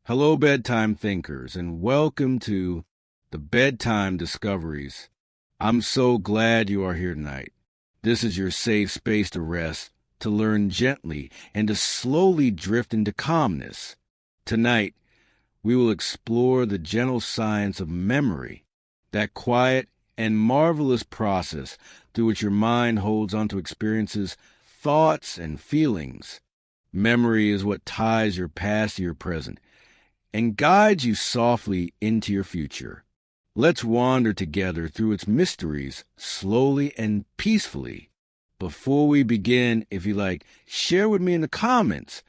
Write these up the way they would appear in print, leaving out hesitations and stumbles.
Hello, bedtime thinkers, and welcome to the Bedtime Discoveries. I'm so glad you are here tonight. This is your safe space to rest, to learn gently, and to slowly drift into calmness. Tonight, we will explore the gentle science of memory, that quiet and marvelous process through which your mind holds onto experiences, thoughts, and feelings. Memory is what ties your past to your present and guides you softly into your future. Let's wander together through its mysteries slowly and peacefully. Before we begin, if you like, share with me in the comments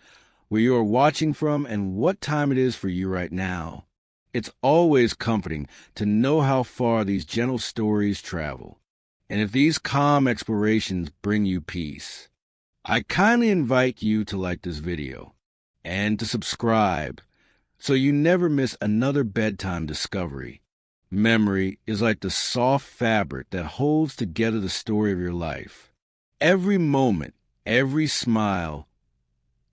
where you are watching from and what time it is for you right now. It's always comforting to know how far these gentle stories travel, and if these calm explorations bring you peace. I kindly invite you to like this video and to subscribe so you never miss another bedtime discovery. Memory is like the soft fabric that holds together the story of your life. Every moment, every smile,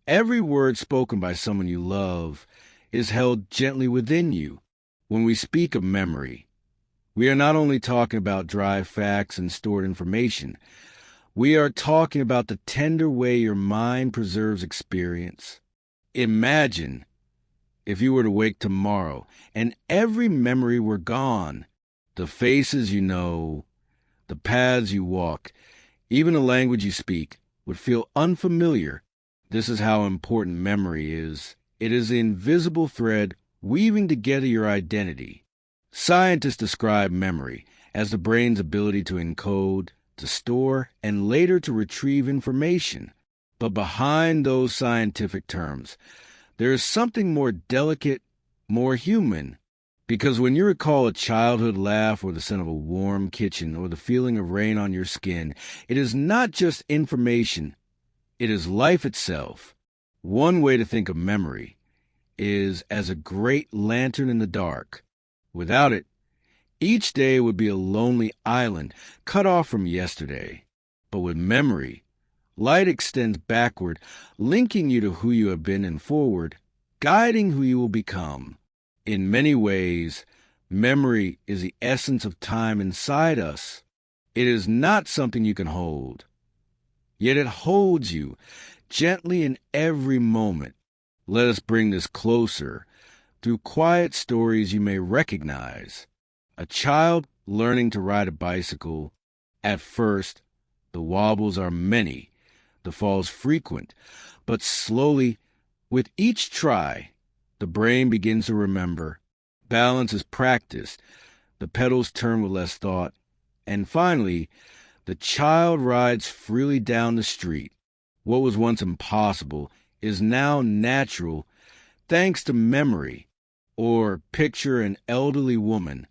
every word spoken by someone you love is held gently within you. When we speak of memory, we are not only talking about dry facts and stored information. We are talking about the tender way your mind preserves experience. Imagine if you were to wake tomorrow and every memory were gone. The faces you know, the paths you walk, even the language you speak would feel unfamiliar. This is how important memory is. It is the invisible thread weaving together your identity. Scientists describe memory as the brain's ability to encode, to store, and later to retrieve information. But behind those scientific terms, there is something more delicate, more human. Because when you recall a childhood laugh or the scent of a warm kitchen or the feeling of rain on your skin, it is not just information, it is life itself. One way to think of memory is as a great lantern in the dark. Without it, each day would be a lonely island cut off from yesterday. But with memory, light extends backward, linking you to who you have been, and forward, guiding who you will become. In many ways, memory is the essence of time inside us. It is not something you can hold, yet it holds you gently in every moment. Let us bring this closer through quiet stories you may recognize. A child learning to ride a bicycle. At first, the wobbles are many, the falls frequent, but slowly, with each try, the brain begins to remember. Balance is practiced, the pedals turn with less thought, and finally, the child rides freely down the street. What was once impossible is now natural thanks to memory. Or picture an elderly woman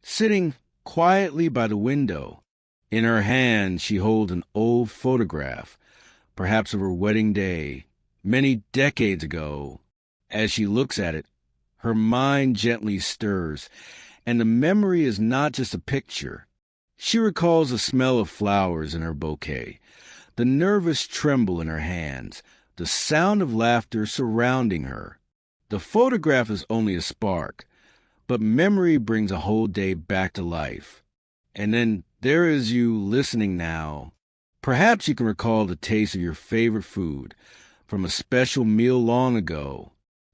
sitting quietly by the window. In her hand she holds an old photograph, perhaps of her wedding day, many decades ago. As she looks at it, her mind gently stirs, and the memory is not just a picture. She recalls the smell of flowers in her bouquet, the nervous tremble in her hands, the sound of laughter surrounding her. The photograph is only a spark, but memory brings a whole day back to life. And then there is you listening now. Perhaps you can recall the taste of your favorite food from a special meal long ago,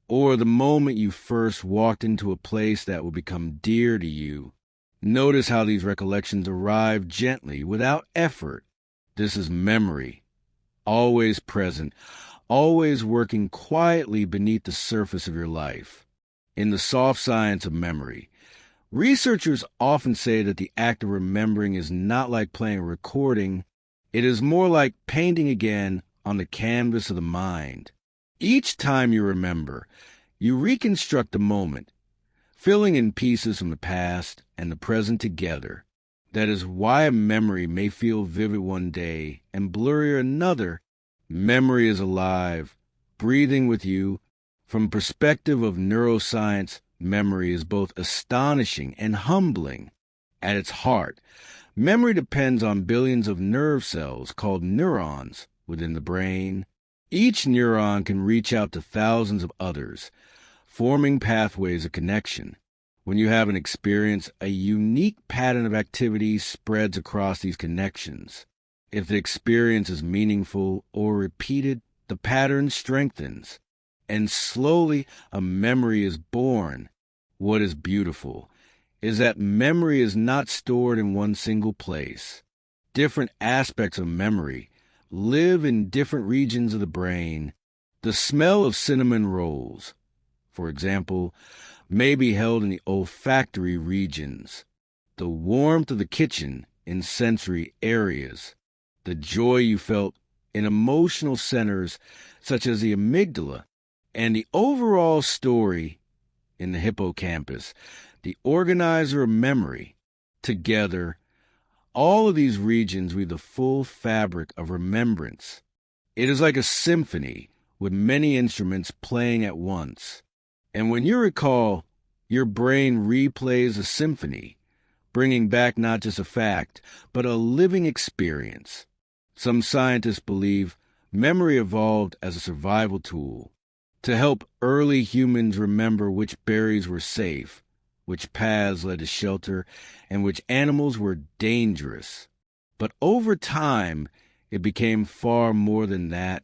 or the moment you first walked into a place that will become dear to you. Notice how these recollections arrive gently, without effort. This is memory, always present, always working quietly beneath the surface of your life. In the soft science of memory, researchers often say that the act of remembering is not like playing a recording. It is more like painting again on the canvas of the mind. Each time you remember, you reconstruct the moment, filling in pieces from the past and the present together. That is why a memory may feel vivid one day and blurrier another. Memory is alive, breathing with you. From perspective of neuroscience, memory is both astonishing and humbling. At its heart, memory depends on billions of nerve cells called neurons within the brain. Each neuron can reach out to thousands of others, forming pathways of connection. When you have an experience, a unique pattern of activity spreads across these connections. If the experience is meaningful or repeated, the pattern strengthens, and slowly a memory is born. What is beautiful is that memory is not stored in one single place. Different aspects of memory live in different regions of the brain. The smell of cinnamon rolls, for example, may be held in the olfactory regions, the warmth of the kitchen in sensory areas, the joy you felt in emotional centers such as the amygdala, and the overall story in the hippocampus, the organizer of memory. Together, all of these regions weave the full fabric of remembrance. It is like a symphony with many instruments playing at once. And when you recall, your brain replays a symphony, bringing back not just a fact, but a living experience. Some scientists believe memory evolved as a survival tool to help early humans remember which berries were safe, which paths led to shelter, and which animals were dangerous. But over time, it became far more than that.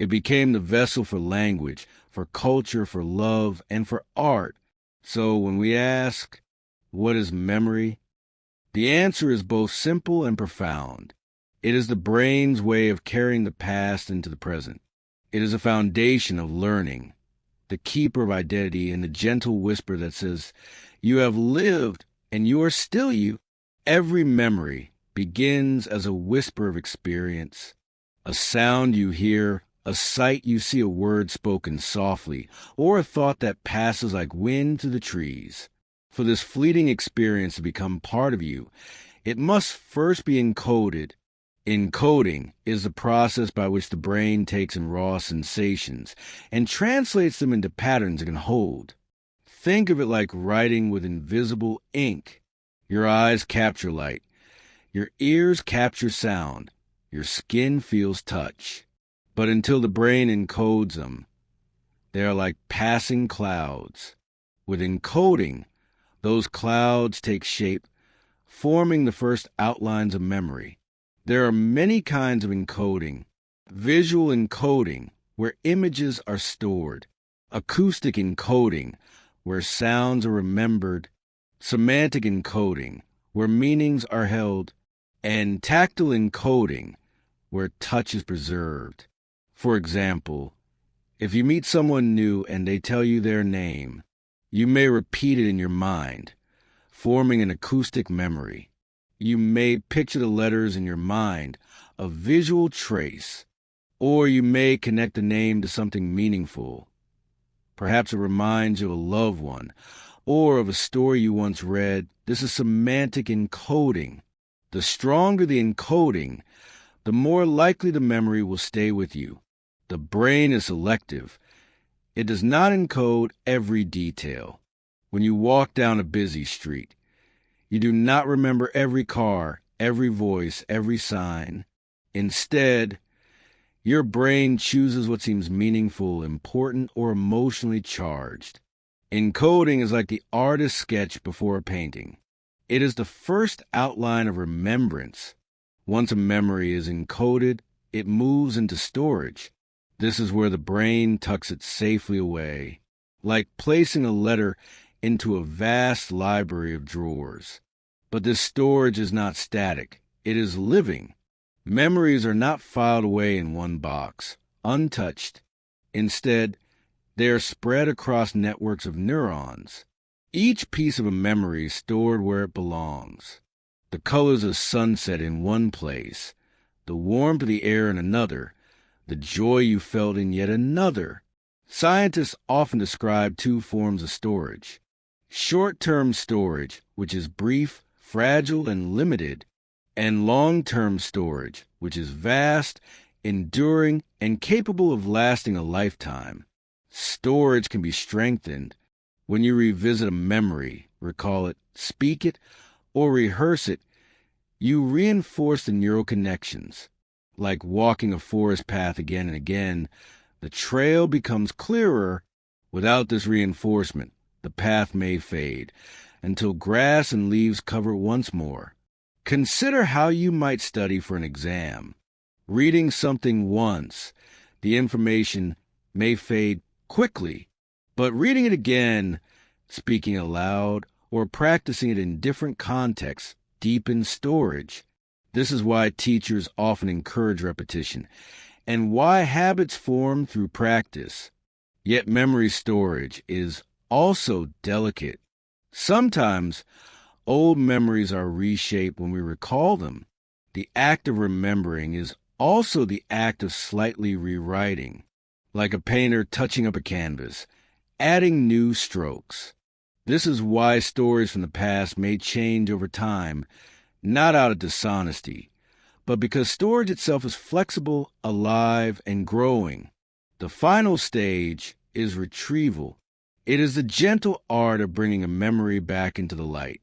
It became the vessel for language, for culture, for love, and for art. So when we ask, what is memory? The answer is both simple and profound. It is the brain's way of carrying the past into the present. It is a foundation of learning, the keeper of identity, and the gentle whisper that says, you have lived and you are still you. Every memory begins as a whisper of experience, a sound you hear, a sight you see, a word spoken softly, or a thought that passes like wind through the trees. For this fleeting experience to become part of you, it must first be encoded. Encoding is the process by which the brain takes in raw sensations and translates them into patterns it can hold. Think of it like writing with invisible ink. Your eyes capture light, your ears capture sound, your skin feels touch. But until the brain encodes them, they are like passing clouds. With encoding, those clouds take shape, forming the first outlines of memory. There are many kinds of encoding. Visual encoding, where images are stored. Acoustic encoding, where sounds are remembered. Semantic encoding, where meanings are held. And tactile encoding, where touch is preserved. For example, if you meet someone new and they tell you their name, you may repeat it in your mind, forming an acoustic memory. You may picture the letters in your mind, a visual trace, or you may connect the name to something meaningful. Perhaps it reminds you of a loved one, or of a story you once read. This is semantic encoding. The stronger the encoding, the more likely the memory will stay with you. The brain is selective. It does not encode every detail. When you walk down a busy street, you do not remember every car, every voice, every sign. Instead, your brain chooses what seems meaningful, important, or emotionally charged. Encoding is like the artist's sketch before a painting. It is the first outline of remembrance. Once a memory is encoded, it moves into storage. This is where the brain tucks it safely away, like placing a letter into a vast library of drawers. But this storage is not static. It is living. Memories are not filed away in one box, untouched. Instead, they are spread across networks of neurons. Each piece of a memory is stored where it belongs. The colors of sunset in one place, the warmth of the air in another, the joy you felt in yet another. Scientists often describe two forms of storage. Short-term storage, which is brief, fragile, and limited, and long-term storage, which is vast, enduring, and capable of lasting a lifetime. Storage can be strengthened when you revisit a memory, recall it, speak it, or rehearse it. You reinforce the neural connections. Like walking a forest path again and again, the trail becomes clearer Without this reinforcement, the path may fade until grass and leaves cover it once more. Consider how you might study for an exam. Reading something once, the information may fade quickly, but reading it again, speaking aloud, or practicing it in different contexts deepens storage. This is why teachers often encourage repetition, and why habits form through practice. Yet memory storage is also delicate. Sometimes old memories are reshaped when we recall them. The act of remembering is also the act of slightly rewriting, like a painter touching up a canvas, adding new strokes. This is why stories from the past may change over time, not out of dishonesty, but because storage itself is flexible, alive, and growing. The final stage is retrieval. It is the gentle art of bringing a memory back into the light.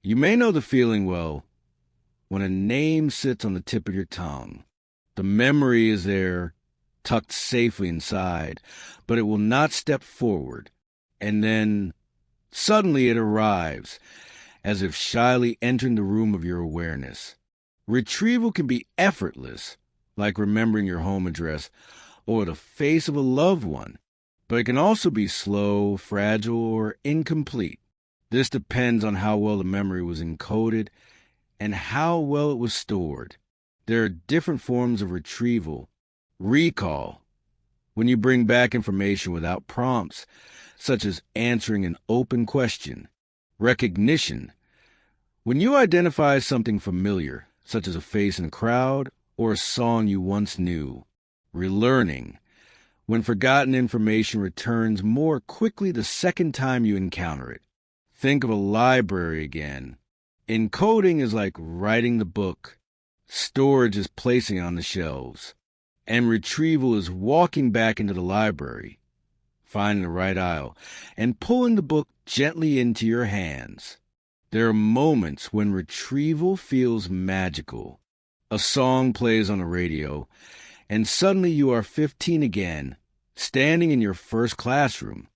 You may know the feeling well when a name sits on the tip of your tongue. The memory is there, tucked safely inside, but it will not step forward. And then suddenly it arrives, as if shyly entering the room of your awareness. Retrieval can be effortless, like remembering your home address or the face of a loved one, but it can also be slow, fragile, or incomplete. This depends on how well the memory was encoded and how well it was stored. There are different forms of retrieval. Recall, when you bring back information without prompts, such as answering an open question. Recognition, when you identify something familiar, such as a face in a crowd or a song you once knew. Relearning, when forgotten information returns more quickly the second time you encounter it. Think of a library again. Encoding is like writing the book. Storage is placing it on the shelves. And retrieval is walking back into the library, finding the right aisle, and pulling the book gently into your hands. There are moments when retrieval feels magical. A song plays on the radio, and suddenly you are 15 again, standing in your first classroom.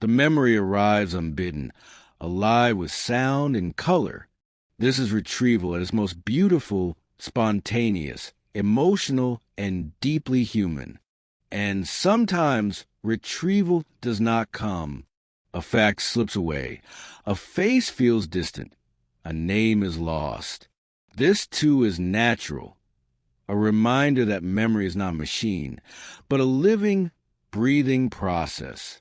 The memory arrives unbidden, alive with sound and color. This is retrieval at its most beautiful, spontaneous, emotional, and deeply human. And sometimes retrieval does not come. A fact slips away. A face feels distant. A name is lost. This too is natural. A reminder that memory is not a machine, but a living, breathing process.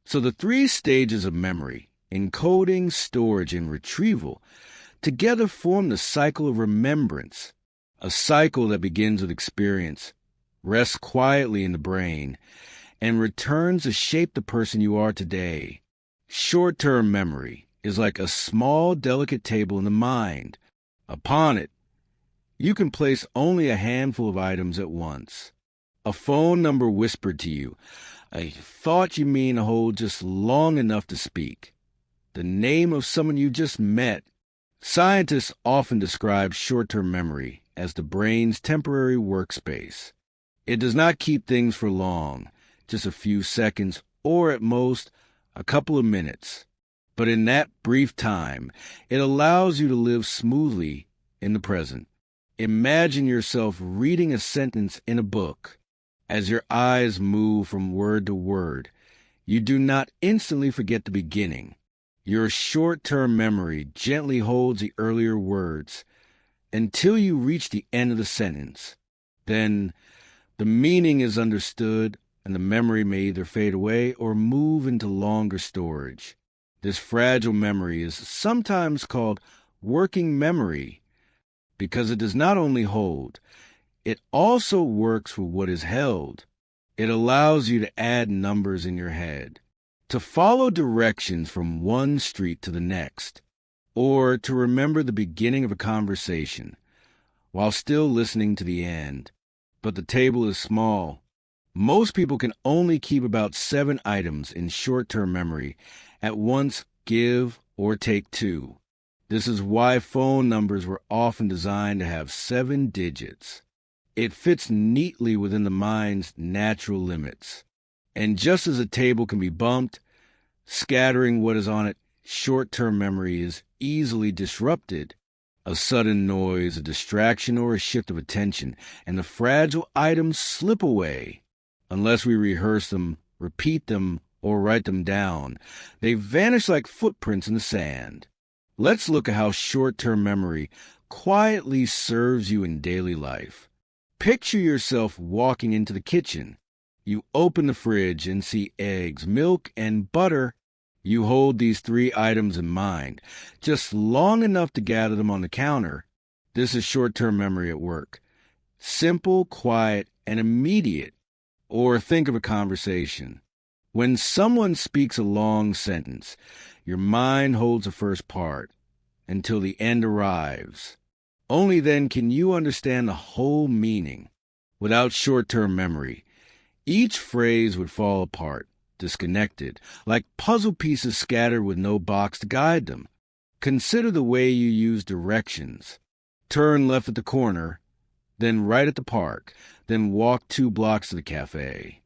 So the three stages of memory, encoding, storage, and retrieval, together form the cycle of remembrance, a cycle that begins with experience, rests quietly in the brain, and returns to shape the person you are today. Short-term memory is like a small, delicate table in the mind. Upon it, you can place only a handful of items at once. A phone number whispered to you, a thought you mean to hold just long enough to speak, the name of someone you just met. Scientists often describe short-term memory as the brain's temporary workspace. It does not keep things for long, just a few seconds or at most a couple of minutes. But in that brief time, it allows you to live smoothly in the present. Imagine yourself reading a sentence in a book. As your eyes move from word to word, you do not instantly forget the beginning. Your short-term memory gently holds the earlier words until you reach the end of the sentence. Then the meaning is understood, and the memory may either fade away or move into longer storage. This fragile memory is sometimes called working memory because it does not only hold, it also works with what is held. It allows you to add numbers in your head, to follow directions from one street to the next, or to remember the beginning of a conversation while still listening to the end. But the table is small. Most people can only keep about 7 items in short-term memory at once, give or take 2. This is why phone numbers were often designed to have 7 digits. It fits neatly within the mind's natural limits. And just as a table can be bumped, scattering what is on it, short-term memory is easily disrupted. A sudden noise, a distraction, or a shift of attention, and the fragile items slip away. Unless we rehearse them, repeat them, or write them down, they vanish like footprints in the sand. Let's look at how short-term memory quietly serves you in daily life. Picture yourself walking into the kitchen. You open the fridge and see eggs, milk, and butter. You hold these 3 items in mind, just long enough to gather them on the counter. This is short-term memory at work. Simple, quiet, and immediate. Or think of a conversation. When someone speaks a long sentence, your mind holds the first part until the end arrives. Only then can you understand the whole meaning. Without short-term memory, each phrase would fall apart, disconnected, like puzzle pieces scattered with no box to guide them. Consider the way you use directions. Turn left at the corner, then right at the park, then walk 2 blocks to the cafe.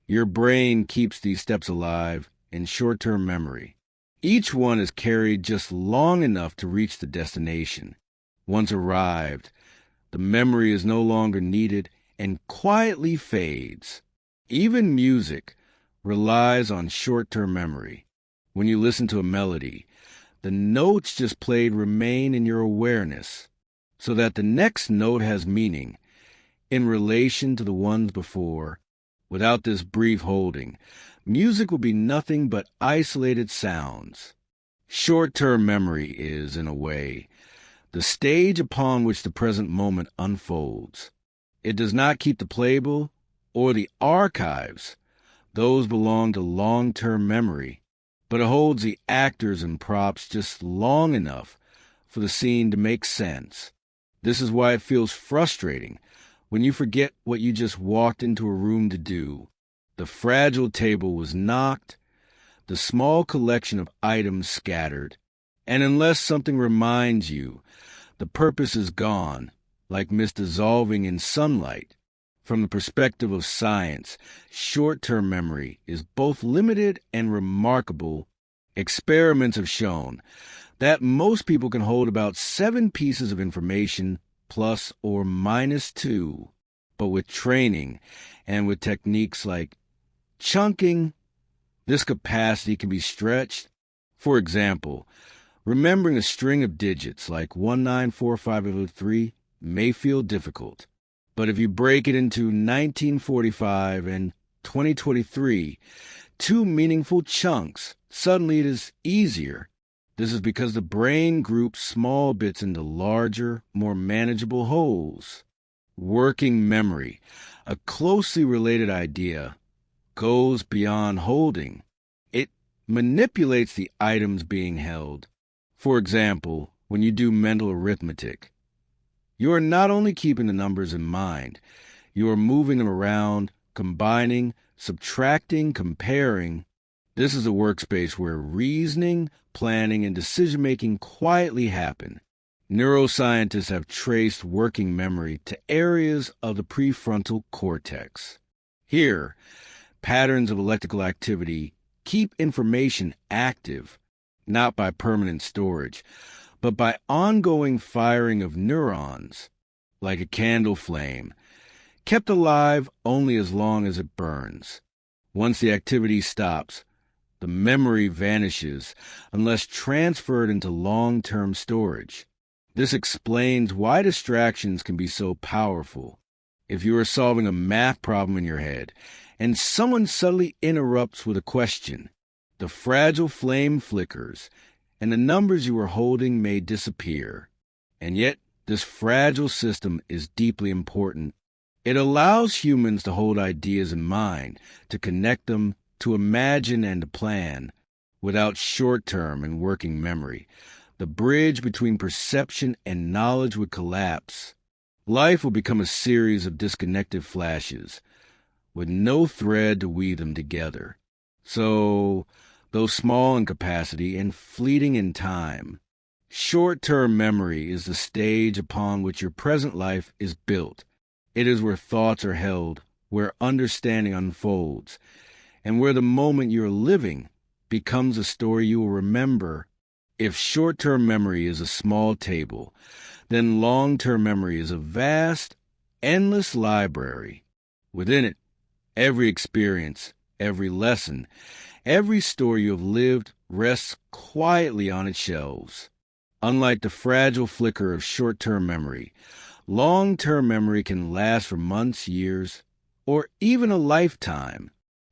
Your brain keeps these steps alive in short-term memory. Each one is carried just long enough to reach the destination. Once arrived, the memory is no longer needed and quietly fades. Even music relies on short-term memory. When you listen to a melody, the notes just played remain in your awareness, so that the next note has meaning in relation to the ones before. Without this brief holding, music will be nothing but isolated sounds. Short-term memory is, in a way, the stage upon which the present moment unfolds. It does not keep the playbill or the archives. Those belong to long-term memory, but it holds the actors and props just long enough for the scene to make sense. This is why it feels frustrating when you forget what you just walked into a room to do. The fragile table was knocked, the small collection of items scattered, and unless something reminds you, the purpose is gone, like mist dissolving in sunlight. From the perspective of science, short-term memory is both limited and remarkable. Experiments have shown that most people can hold about 7 pieces of information plus or minus 2. But with training and with techniques like chunking, this capacity can be stretched. For example, remembering a string of digits like 1945803 may feel difficult. But if you break it into 1945 and 2023, 2 meaningful chunks, suddenly it is easier. This is because the brain groups small bits into larger, more manageable wholes. Working memory, a closely related idea, goes beyond holding. It manipulates the items being held. For example, when you do mental arithmetic, you are not only keeping the numbers in mind, you are moving them around, combining, subtracting, comparing. This is a workspace where reasoning, planning, and decision-making quietly happen. Neuroscientists have traced working memory to areas of the prefrontal cortex. Here, patterns of electrical activity keep information active, not by permanent storage, but by ongoing firing of neurons, like a candle flame, kept alive only as long as it burns. Once the activity stops, the memory vanishes unless transferred into long-term storage. This explains why distractions can be so powerful. If you are solving a math problem in your head and someone suddenly interrupts with a question, the fragile flame flickers and the numbers you were holding may disappear. And yet, this fragile system is deeply important. It allows humans to hold ideas in mind, to connect them, to imagine and to plan. Without short-term and working memory, the bridge between perception and knowledge would collapse. Life will become a series of disconnected flashes, with no thread to weave them together. So, though small in capacity and fleeting in time, short-term memory is the stage upon which your present life is built. It is where thoughts are held, where understanding unfolds, and where the moment you're living becomes a story you will remember. If short-term memory is a small table, then long-term memory is a vast, endless library. Within it, every experience, every lesson, every story you have lived rests quietly on its shelves. Unlike the fragile flicker of short-term memory, long-term memory can last for months, years, or even a lifetime.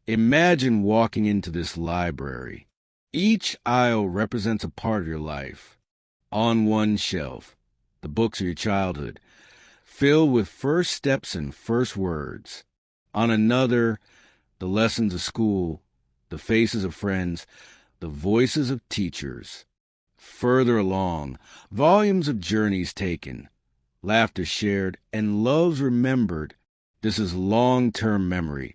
Imagine walking into this library. Each aisle represents a part of your life. On one shelf, the books of your childhood, filled with first steps and first words. On another, the lessons of school, the faces of friends, the voices of teachers. Further along, volumes of journeys taken, laughter shared, and loves remembered. This is long-term memory,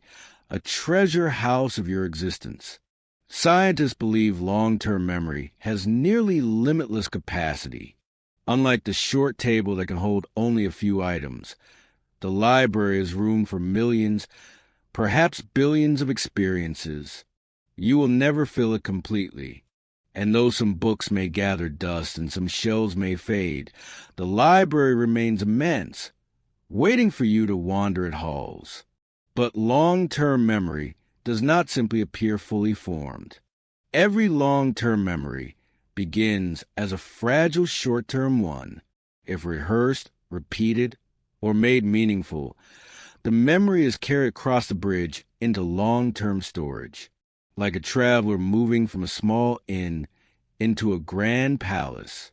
a treasure house of your existence. Scientists believe long-term memory has nearly limitless capacity. Unlike the short table that can hold only a few items, the library is room for millions, perhaps billions of experiences. You will never fill it completely. And though some books may gather dust and some shelves may fade, the library remains immense, waiting for you to wander its halls. But long-term memory does not simply appear fully formed. Every long-term memory begins as a fragile short-term one. If rehearsed, repeated, or made meaningful, the memory is carried across the bridge into long-term storage. Like a traveler moving from a small inn into a grand palace.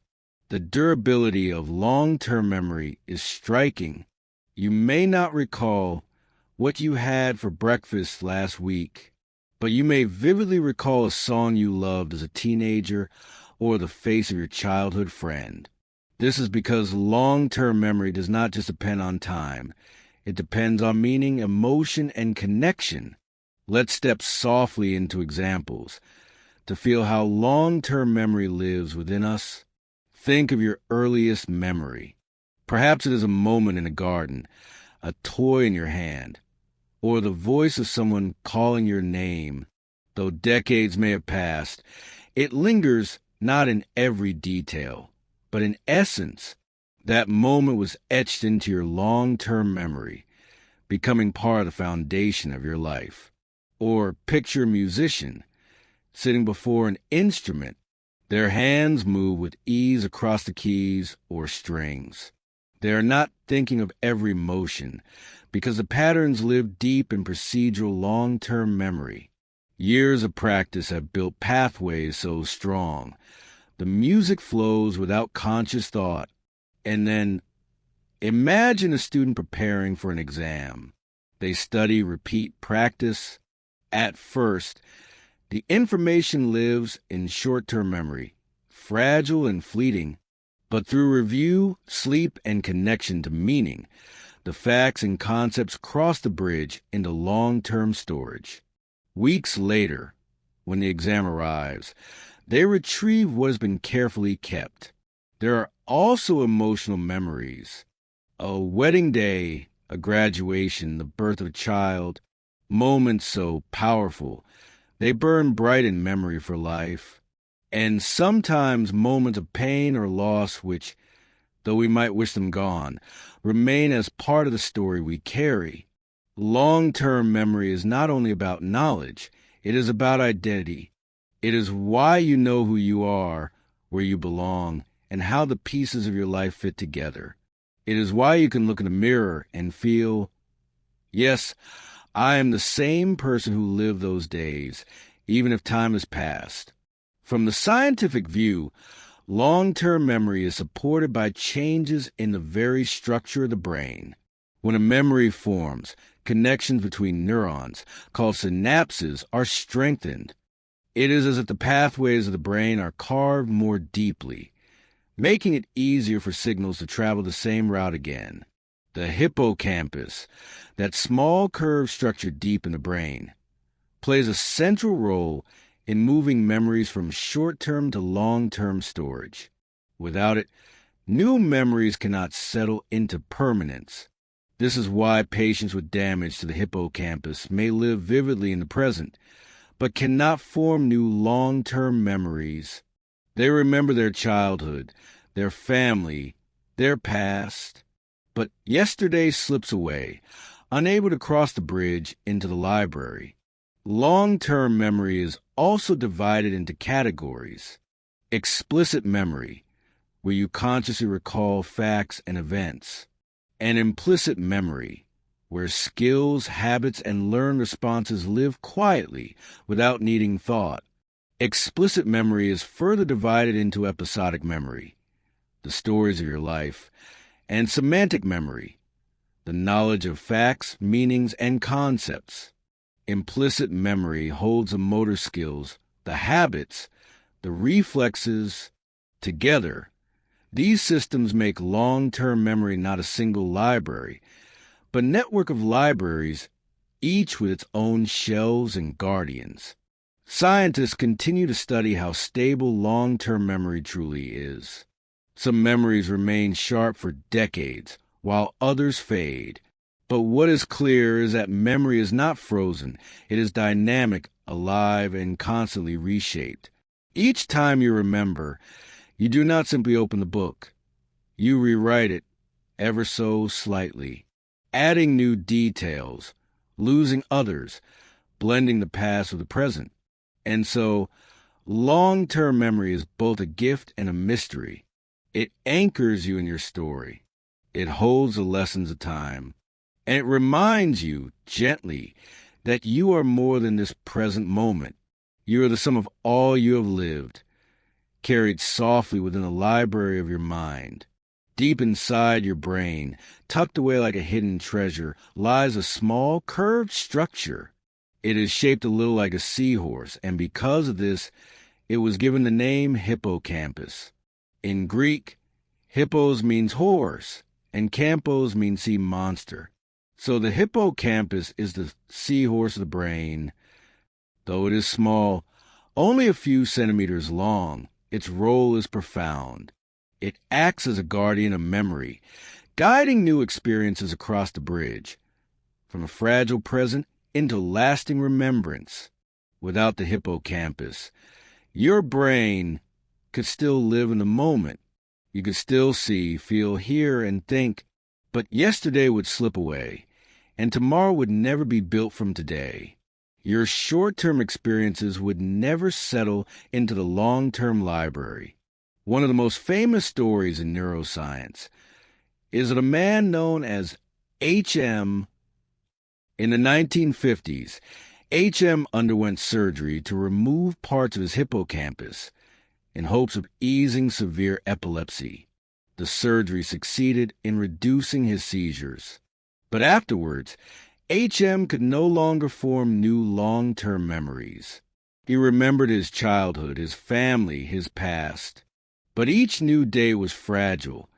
The durability of long-term memory is striking. You may not recall what you had for breakfast last week, but you may vividly recall a song you loved as a teenager or the face of your childhood friend. This is because long-term memory does not just depend on time. It depends on meaning, emotion, and connection. Let's step softly into examples to feel how long-term memory lives within us. Think of your earliest memory. Perhaps it is a moment in a garden, a toy in your hand, or the voice of someone calling your name. Though decades may have passed, it lingers not in every detail, but in essence. That moment was etched into your long-term memory, becoming part of the foundation of your life. Or picture a musician sitting before an instrument. Their hands move with ease across the keys or strings. They are not thinking of every motion because the patterns live deep in procedural long-term memory. Years of practice have built pathways so strong. The music flows without conscious thought. And then imagine a student preparing for an exam. They study, repeat, practice. At first, the information lives in short-term memory, fragile and fleeting, but through review, sleep, and connection to meaning, the facts and concepts cross the bridge into long-term storage. Weeks later, when the exam arrives, they retrieve what has been carefully kept. There are also emotional memories. A wedding day, a graduation, the birth of a child, moments so powerful, they burn bright in memory for life. And sometimes moments of pain or loss which, though we might wish them gone, remain as part of the story we carry. Long-term memory is not only about knowledge, it is about identity. It is why you know who you are, where you belong, and how the pieces of your life fit together. It is why you can look in the mirror and feel, yes, I am the same person who lived those days, even if time has passed. From the scientific view, long-term memory is supported by changes in the very structure of the brain. When a memory forms, connections between neurons, called synapses, are strengthened. It is as if the pathways of the brain are carved more deeply, making it easier for signals to travel the same route again. The hippocampus, that small curved structure deep in the brain, plays a central role in moving memories from short-term to long-term storage. Without it, new memories cannot settle into permanence. This is why patients with damage to the hippocampus may live vividly in the present, but cannot form new long-term memories. They remember their childhood, their family, their past, but yesterday slips away, unable to cross the bridge into the library. Long-term memory is also divided into categories. Explicit memory, where you consciously recall facts and events, and implicit memory, where skills, habits, and learned responses live quietly without needing thought. Explicit memory is further divided into episodic memory, the stories of your life, and semantic memory, the knowledge of facts, meanings, and concepts. Implicit memory holds the motor skills, the habits, the reflexes together. These systems make long-term memory not a single library, but a network of libraries, each with its own shelves and guardians. Scientists continue to study how stable long-term memory truly is. Some memories remain sharp for decades, while others fade. But what is clear is that memory is not frozen. It is dynamic, alive, and constantly reshaped. Each time you remember, you do not simply open the book. You rewrite it ever so slightly, adding new details, losing others, blending the past with the present. And so, long-term memory is both a gift and a mystery. It anchors you in your story. It holds the lessons of time. And it reminds you, gently, that you are more than this present moment. You are the sum of all you have lived, carried softly within the library of your mind. Deep inside your brain, tucked away like a hidden treasure, lies a small, curved structure. It is shaped a little like a seahorse, and because of this, it was given the name hippocampus. In Greek, hippos means horse, and campos means sea monster. So the hippocampus is the seahorse of the brain. Though it is small, only a few centimeters long, its role is profound. It acts as a guardian of memory, guiding new experiences across the bridge, from a fragile present into lasting remembrance. Without the hippocampus, your brain could still live in the moment. You could still see, feel, hear, and think, but yesterday would slip away, and tomorrow would never be built from today. Your short-term experiences would never settle into the long-term library. One of the most famous stories in neuroscience is of a man known as H.M. In the 1950s, H.M. underwent surgery to remove parts of his hippocampus in hopes of easing severe epilepsy. The surgery succeeded in reducing his seizures. But afterwards, H.M. could no longer form new long-term memories. He remembered his childhood, his family, his past. But each new day was fragile,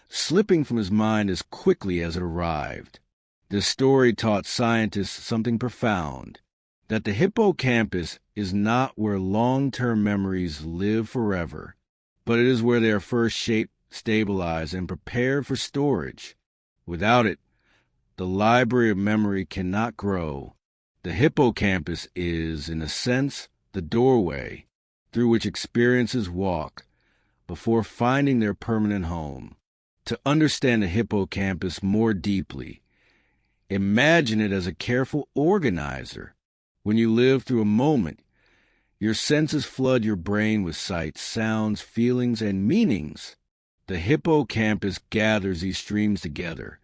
slipping from his mind as quickly as it arrived. This story taught scientists something profound, that the hippocampus is not where long-term memories live forever, but it is where they are first shaped, stabilized, and prepared for storage. Without it, the library of memory cannot grow. The hippocampus is, in a sense, the doorway through which experiences walk before finding their permanent home. To understand the hippocampus more deeply, imagine it as a careful organizer. When you live through a moment, your senses flood your brain with sights, sounds, feelings, and meanings. The hippocampus gathers these streams together,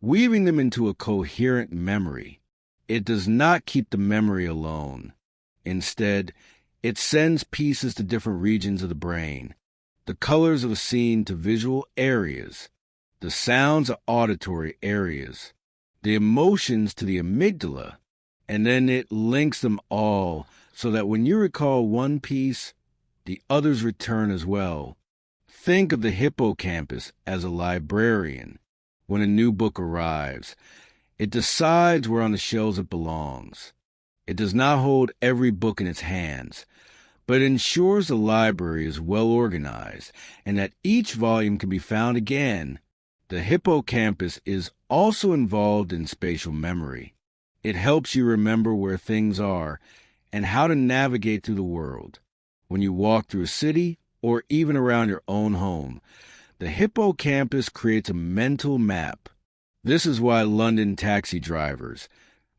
weaving them into a coherent memory. It does not keep the memory alone. Instead, it sends pieces to different regions of the brain, the colors of a scene to visual areas, the sounds to auditory areas, the emotions to the amygdala, and then it links them all so that when you recall one piece, the others return as well. Think of the hippocampus as a librarian. When a new book arrives, it decides where on the shelves it belongs. It does not hold every book in its hands, but ensures the library is well organized and that each volume can be found again The hippocampus is also involved in spatial memory. It helps you remember where things are and how to navigate through the world. When you walk through a city or even around your own home, the hippocampus creates a mental map. This is why London taxi drivers,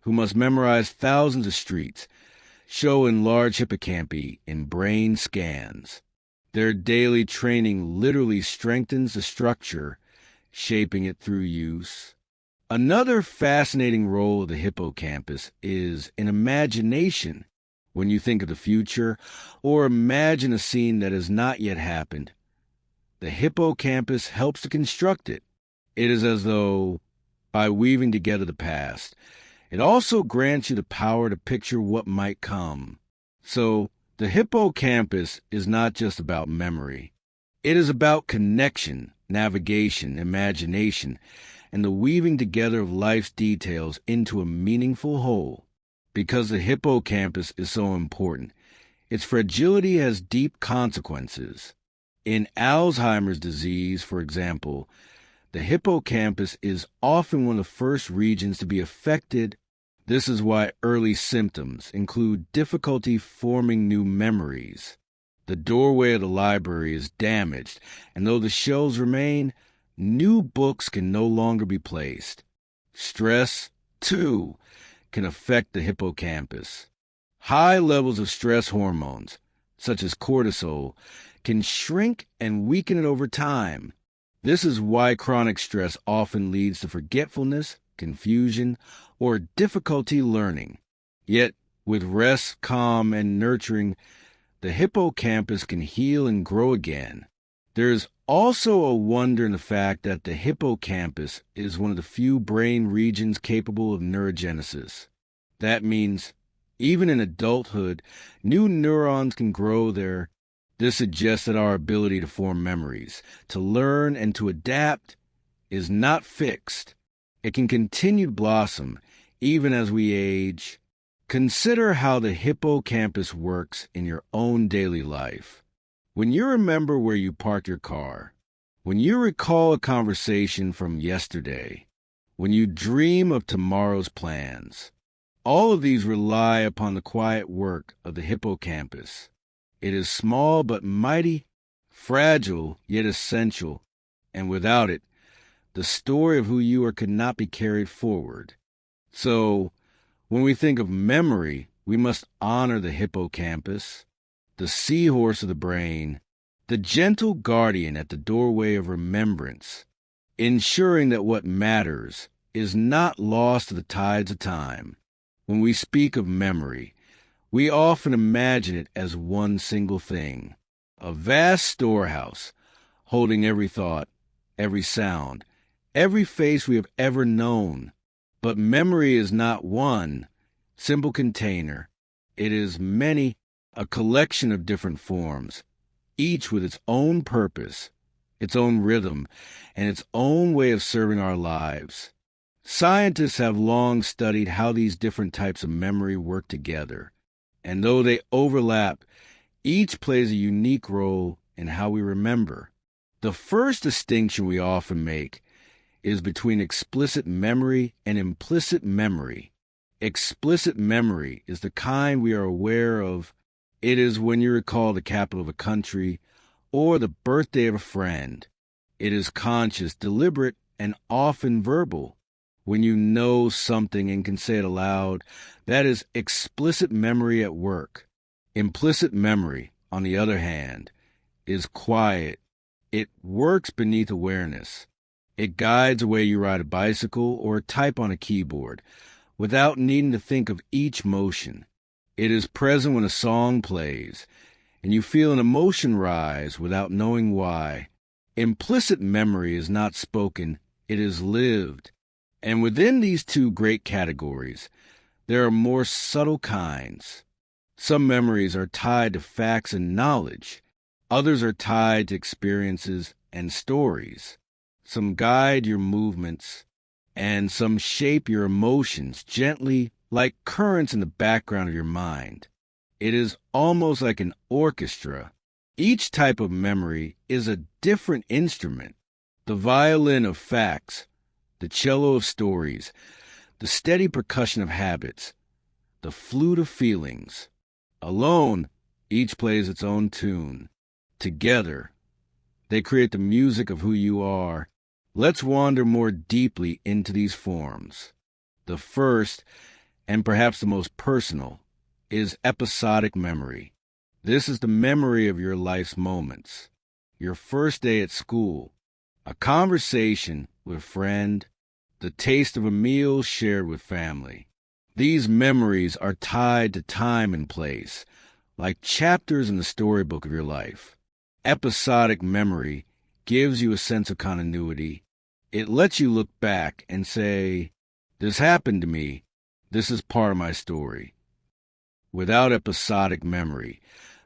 who must memorize thousands of streets, show enlarged hippocampi in brain scans. Their daily training literally strengthens the structure, shaping it through use. Another fascinating role of the hippocampus is in imagination. When you think of the future or imagine a scene that has not yet happened, the hippocampus helps to construct it. It is as though, by weaving together the past, it also grants you the power to picture what might come. So, the hippocampus is not just about memory. It is about connection, navigation, imagination, and the weaving together of life's details into a meaningful whole. Because the hippocampus is so important, its fragility has deep consequences. In Alzheimer's disease, for example, the hippocampus is often one of the first regions to be affected. This is why early symptoms include difficulty forming new memories. The doorway of the library is damaged, and though the shelves remain, new books can no longer be placed. Stress, too, can affect the hippocampus. High levels of stress hormones, such as cortisol, can shrink and weaken it over time. This is why chronic stress often leads to forgetfulness, confusion, or difficulty learning. Yet, with rest, calm, and nurturing, the hippocampus can heal and grow again. There is also a wonder in the fact that the hippocampus is one of the few brain regions capable of neurogenesis. That means, even in adulthood, new neurons can grow there. This suggests that our ability to form memories, to learn, and to adapt is not fixed. It can continue to blossom, even as we age. Consider how the hippocampus works in your own daily life. When you remember where you parked your car, when you recall a conversation from yesterday, when you dream of tomorrow's plans, all of these rely upon the quiet work of the hippocampus. It is small but mighty, fragile yet essential, and without it, the story of who you are could not be carried forward. So, when we think of memory, we must honor the hippocampus, the seahorse of the brain, the gentle guardian at the doorway of remembrance, ensuring that what matters is not lost to the tides of time. When we speak of memory, we often imagine it as one single thing, a vast storehouse holding every thought, every sound, every face we have ever known. But memory is not one simple container. It is many, a collection of different forms, each with its own purpose, its own rhythm, and its own way of serving our lives. Scientists have long studied how these different types of memory work together, and though they overlap, each plays a unique role in how we remember. The first distinction we often make is between explicit memory and implicit memory. Explicit memory is the kind we are aware of. It is when you recall the capital of a country or the birthday of a friend. It is conscious, deliberate, and often verbal. When you know something and can say it aloud, that is explicit memory at work. Implicit memory, on the other hand, is quiet. It works beneath awareness. It guides the way you ride a bicycle or type on a keyboard, without needing to think of each motion. It is present when a song plays, and you feel an emotion rise without knowing why. Implicit memory is not spoken, it is lived. And within these two great categories, there are more subtle kinds. Some memories are tied to facts and knowledge. Others are tied to experiences and stories. Some guide your movements, and some shape your emotions gently, like currents in the background of your mind. It is almost like an orchestra. Each type of memory is a different instrument, The violin of facts, the cello of stories, the steady percussion of habits, the flute of feelings. Alone, each plays its own tune. Together, they create the music of who you are. Let's wander more deeply into these forms. The first, and perhaps the most personal, is episodic memory. This is the memory of your life's moments. Your first day at school, a conversation with a friend, the taste of a meal shared with family. These memories are tied to time and place, like chapters in the storybook of your life. Episodic memory gives you a sense of continuity. It lets you look back and say, "This happened to me. This is part of my story." Without episodic memory,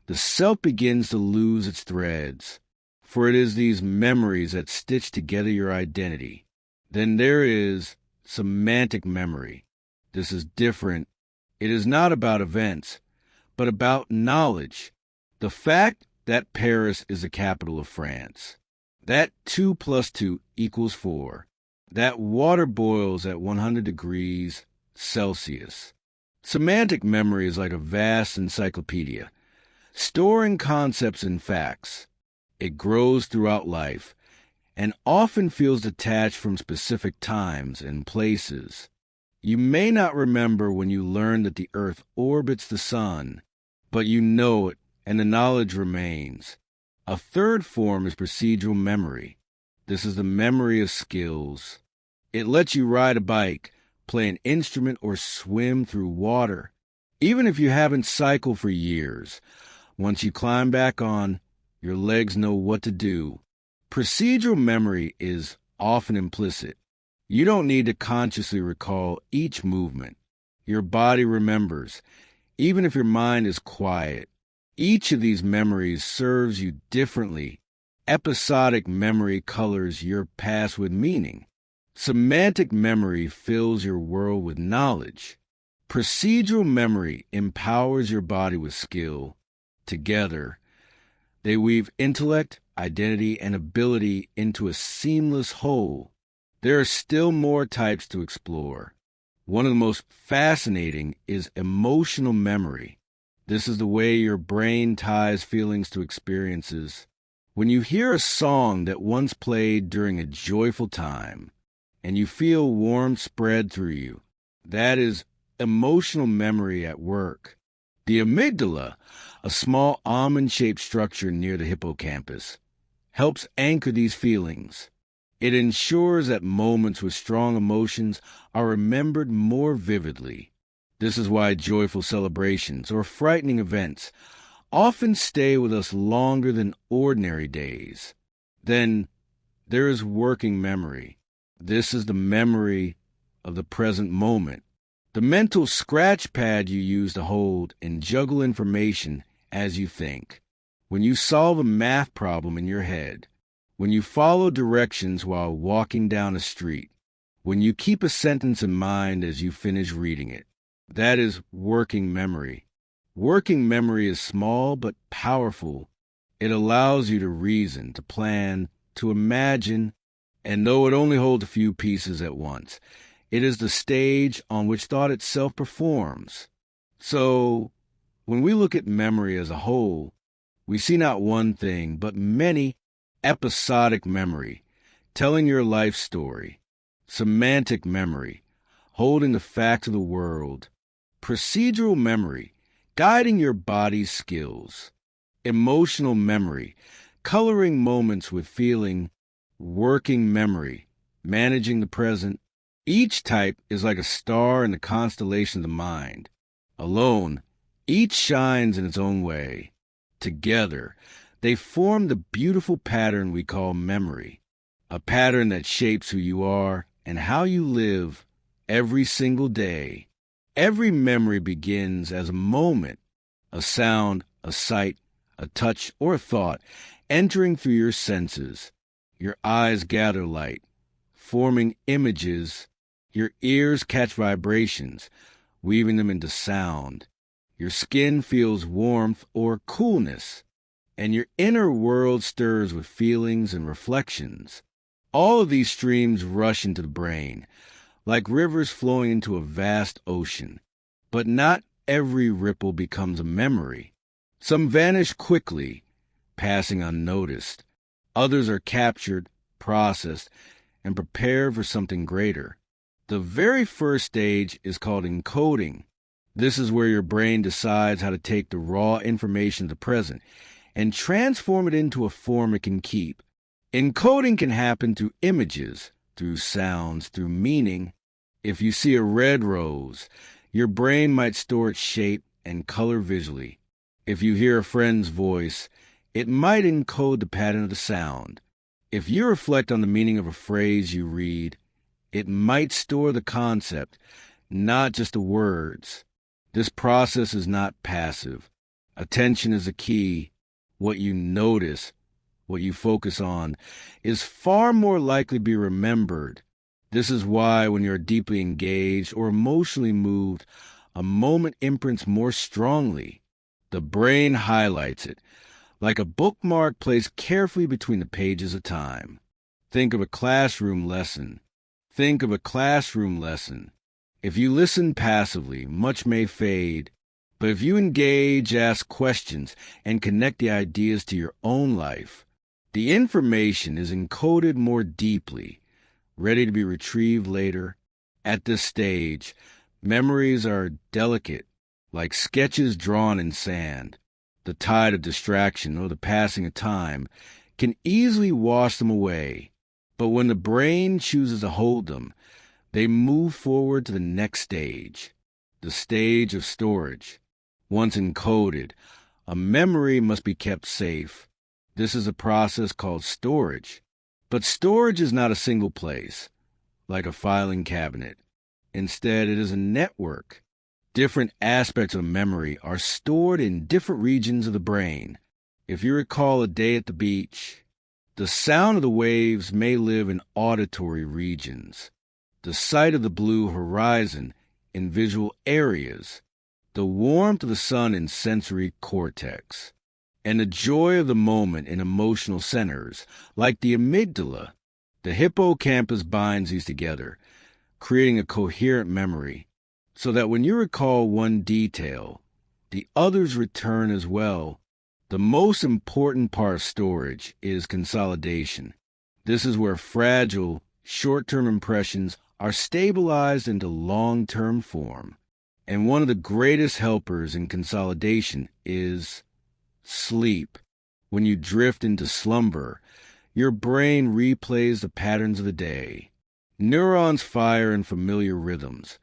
the self begins to lose its threads, for it is these memories that stitch together your identity. Then there is semantic memory. This is different. It is not about events, but about knowledge. The fact that Paris is the capital of France, that 2 plus 2 equals 4, that water boils at 100 degrees Celsius. Semantic memory is like a vast encyclopedia, storing concepts and facts. It grows throughout life, and often feels detached from specific times and places. You may not remember when you learned that the earth orbits the sun, but you know it, and the knowledge remains. A third form is procedural memory. This is the memory of skills. It lets you ride a bike, play an instrument, or swim through water. Even if you haven't cycled for years, once you climb back on, your legs know what to do. Procedural memory is often implicit. You don't need to consciously recall each movement. Your body remembers, even if your mind is quiet. Each of these memories serves you differently. Episodic memory colors your past with meaning. Semantic memory fills your world with knowledge. Procedural memory empowers your body with skill. Together, they weave intellect, identity, and ability into a seamless whole. There are still more types to explore. One of the most fascinating is emotional memory. This is the way your brain ties feelings to experiences. When you hear a song that once played during a joyful time, and you feel warmth spread through you, that is emotional memory at work. The amygdala, a small almond-shaped structure near the hippocampus, helps anchor these feelings. It ensures that moments with strong emotions are remembered more vividly. This is why joyful celebrations or frightening events often stay with us longer than ordinary days. Then there is working memory. This is the memory of the present moment, the mental scratch pad you use to hold and juggle information as you think. When you solve a math problem in your head, when you follow directions while walking down a street, when you keep a sentence in mind as you finish reading it, that is working memory. Working memory is small but powerful. It allows you to reason, to plan, to imagine, and though it only holds a few pieces at once, it is the stage on which thought itself performs. So, when we look at memory as a whole, we see not one thing, but many. Episodic memory, telling your life story. Semantic memory, holding the facts of the world. Procedural memory, guiding your body's skills. Emotional memory, coloring moments with feeling. Working memory, managing the present. Each type is like a star in the constellation of the mind. Alone, each shines in its own way. Together, they form the beautiful pattern we call memory, a pattern that shapes who you are and how you live every single day. Every memory begins as a moment, a sound, a sight, a touch, or a thought entering through your senses. Your eyes gather light, forming images. Your ears catch vibrations, weaving them into sound. Your skin feels warmth or coolness, and your inner world stirs with feelings and reflections. All of these streams rush into the brain, like rivers flowing into a vast ocean. But not every ripple becomes a memory. Some vanish quickly, passing unnoticed. Others are captured, processed, and prepared for something greater. The very first stage is called encoding. This is where your brain decides how to take the raw information of the present and transform it into a form it can keep. Encoding can happen through images, through sounds, through meaning. If you see a red rose, your brain might store its shape and color visually. If you hear a friend's voice, it might encode the pattern of the sound. If you reflect on the meaning of a phrase you read, it might store the concept, not just the words. This process is not passive. Attention is the key. What you notice, what you focus on, is far more likely to be remembered. This is why when you're deeply engaged or emotionally moved, a moment imprints more strongly. The brain highlights it, like a bookmark placed carefully between the pages of time. Think of a classroom lesson. Think of a classroom lesson. If you listen passively, much may fade. But if you engage, ask questions, and connect the ideas to your own life, the information is encoded more deeply, ready to be retrieved later. At this stage, memories are delicate, like sketches drawn in sand. The tide of distraction or the passing of time can easily wash them away. But when the brain chooses to hold them, they move forward to the next stage, the stage of storage. Once encoded, a memory must be kept safe. This is a process called storage. But storage is not a single place, like a filing cabinet. Instead, it is a network. Different aspects of memory are stored in different regions of the brain. If you recall a day at the beach, the sound of the waves may live in auditory regions, the sight of the blue horizon in visual areas, the warmth of the sun in sensory cortex, and the joy of the moment in emotional centers, like the amygdala. The hippocampus binds these together, creating a coherent memory, so that when you recall one detail, the others return as well. The most important part of storage is consolidation. This is where fragile, short-term impressions are stabilized into long-term form. And one of the greatest helpers in consolidation is sleep. When you drift into slumber, your brain replays the patterns of the day. Neurons fire in familiar rhythms,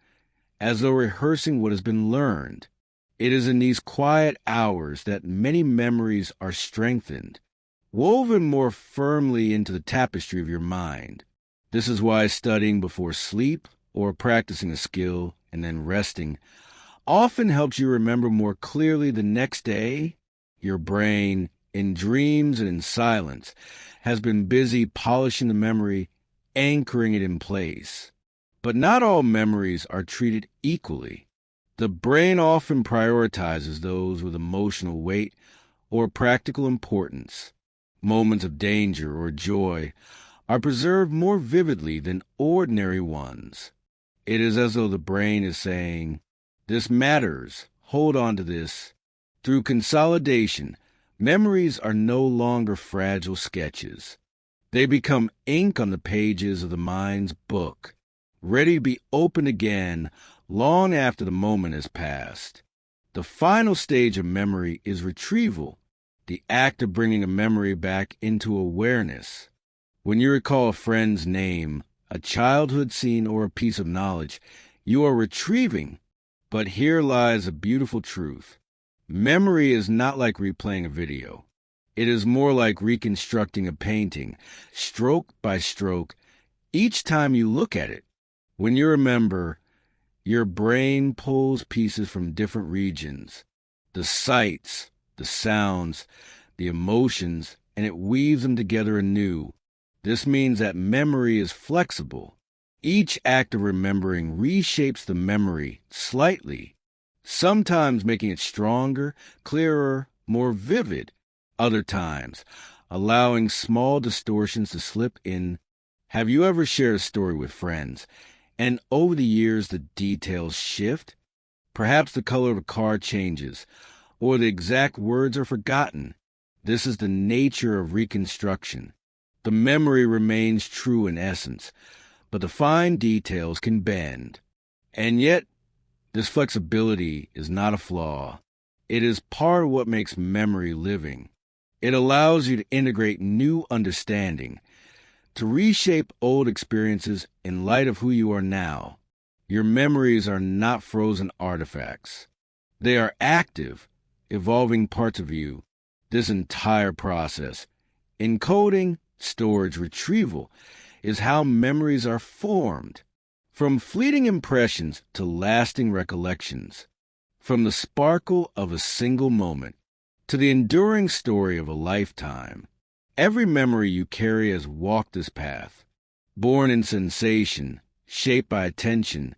as though rehearsing what has been learned. It is in these quiet hours that many memories are strengthened, woven more firmly into the tapestry of your mind. This is why studying before sleep or practicing a skill and then resting often helps you remember more clearly the next day. Your brain, in dreams and in silence, has been busy polishing the memory, anchoring it in place. But not all memories are treated equally. The brain often prioritizes those with emotional weight or practical importance. Moments of danger or joy are preserved more vividly than ordinary ones. It is as though the brain is saying, "This matters, hold on to this." Through consolidation, memories are no longer fragile sketches. They become ink on the pages of the mind's book, ready to be opened again long after the moment has passed. The final stage of memory is retrieval, the act of bringing a memory back into awareness. When you recall a friend's name, a childhood scene, or a piece of knowledge, you are retrieving. But here lies a beautiful truth. Memory is not like replaying a video. It is more like reconstructing a painting, stroke by stroke, each time you look at it. When you remember, your brain pulls pieces from different regions, the sights, the sounds, the emotions, and it weaves them together anew. This means that memory is flexible. Each act of remembering reshapes the memory slightly, sometimes making it stronger, clearer, more vivid, other times allowing small distortions to slip in Have you ever shared a story with friends, and over the years the details shift? Perhaps the color of a car changes, or the exact words are forgotten. This is the nature of reconstruction. The memory remains true in essence, but the fine details can bend. And yet, this flexibility is not a flaw. It is part of what makes memory living. It allows you to integrate new understanding, to reshape old experiences in light of who you are now. Your memories are not frozen artifacts. They are active, evolving parts of you. This entire process, encoding, storage, retrieval, is how memories are formed. From fleeting impressions to lasting recollections. From the sparkle of a single moment to the enduring story of a lifetime. Every memory you carry has walked this path. Born in sensation, shaped by attention,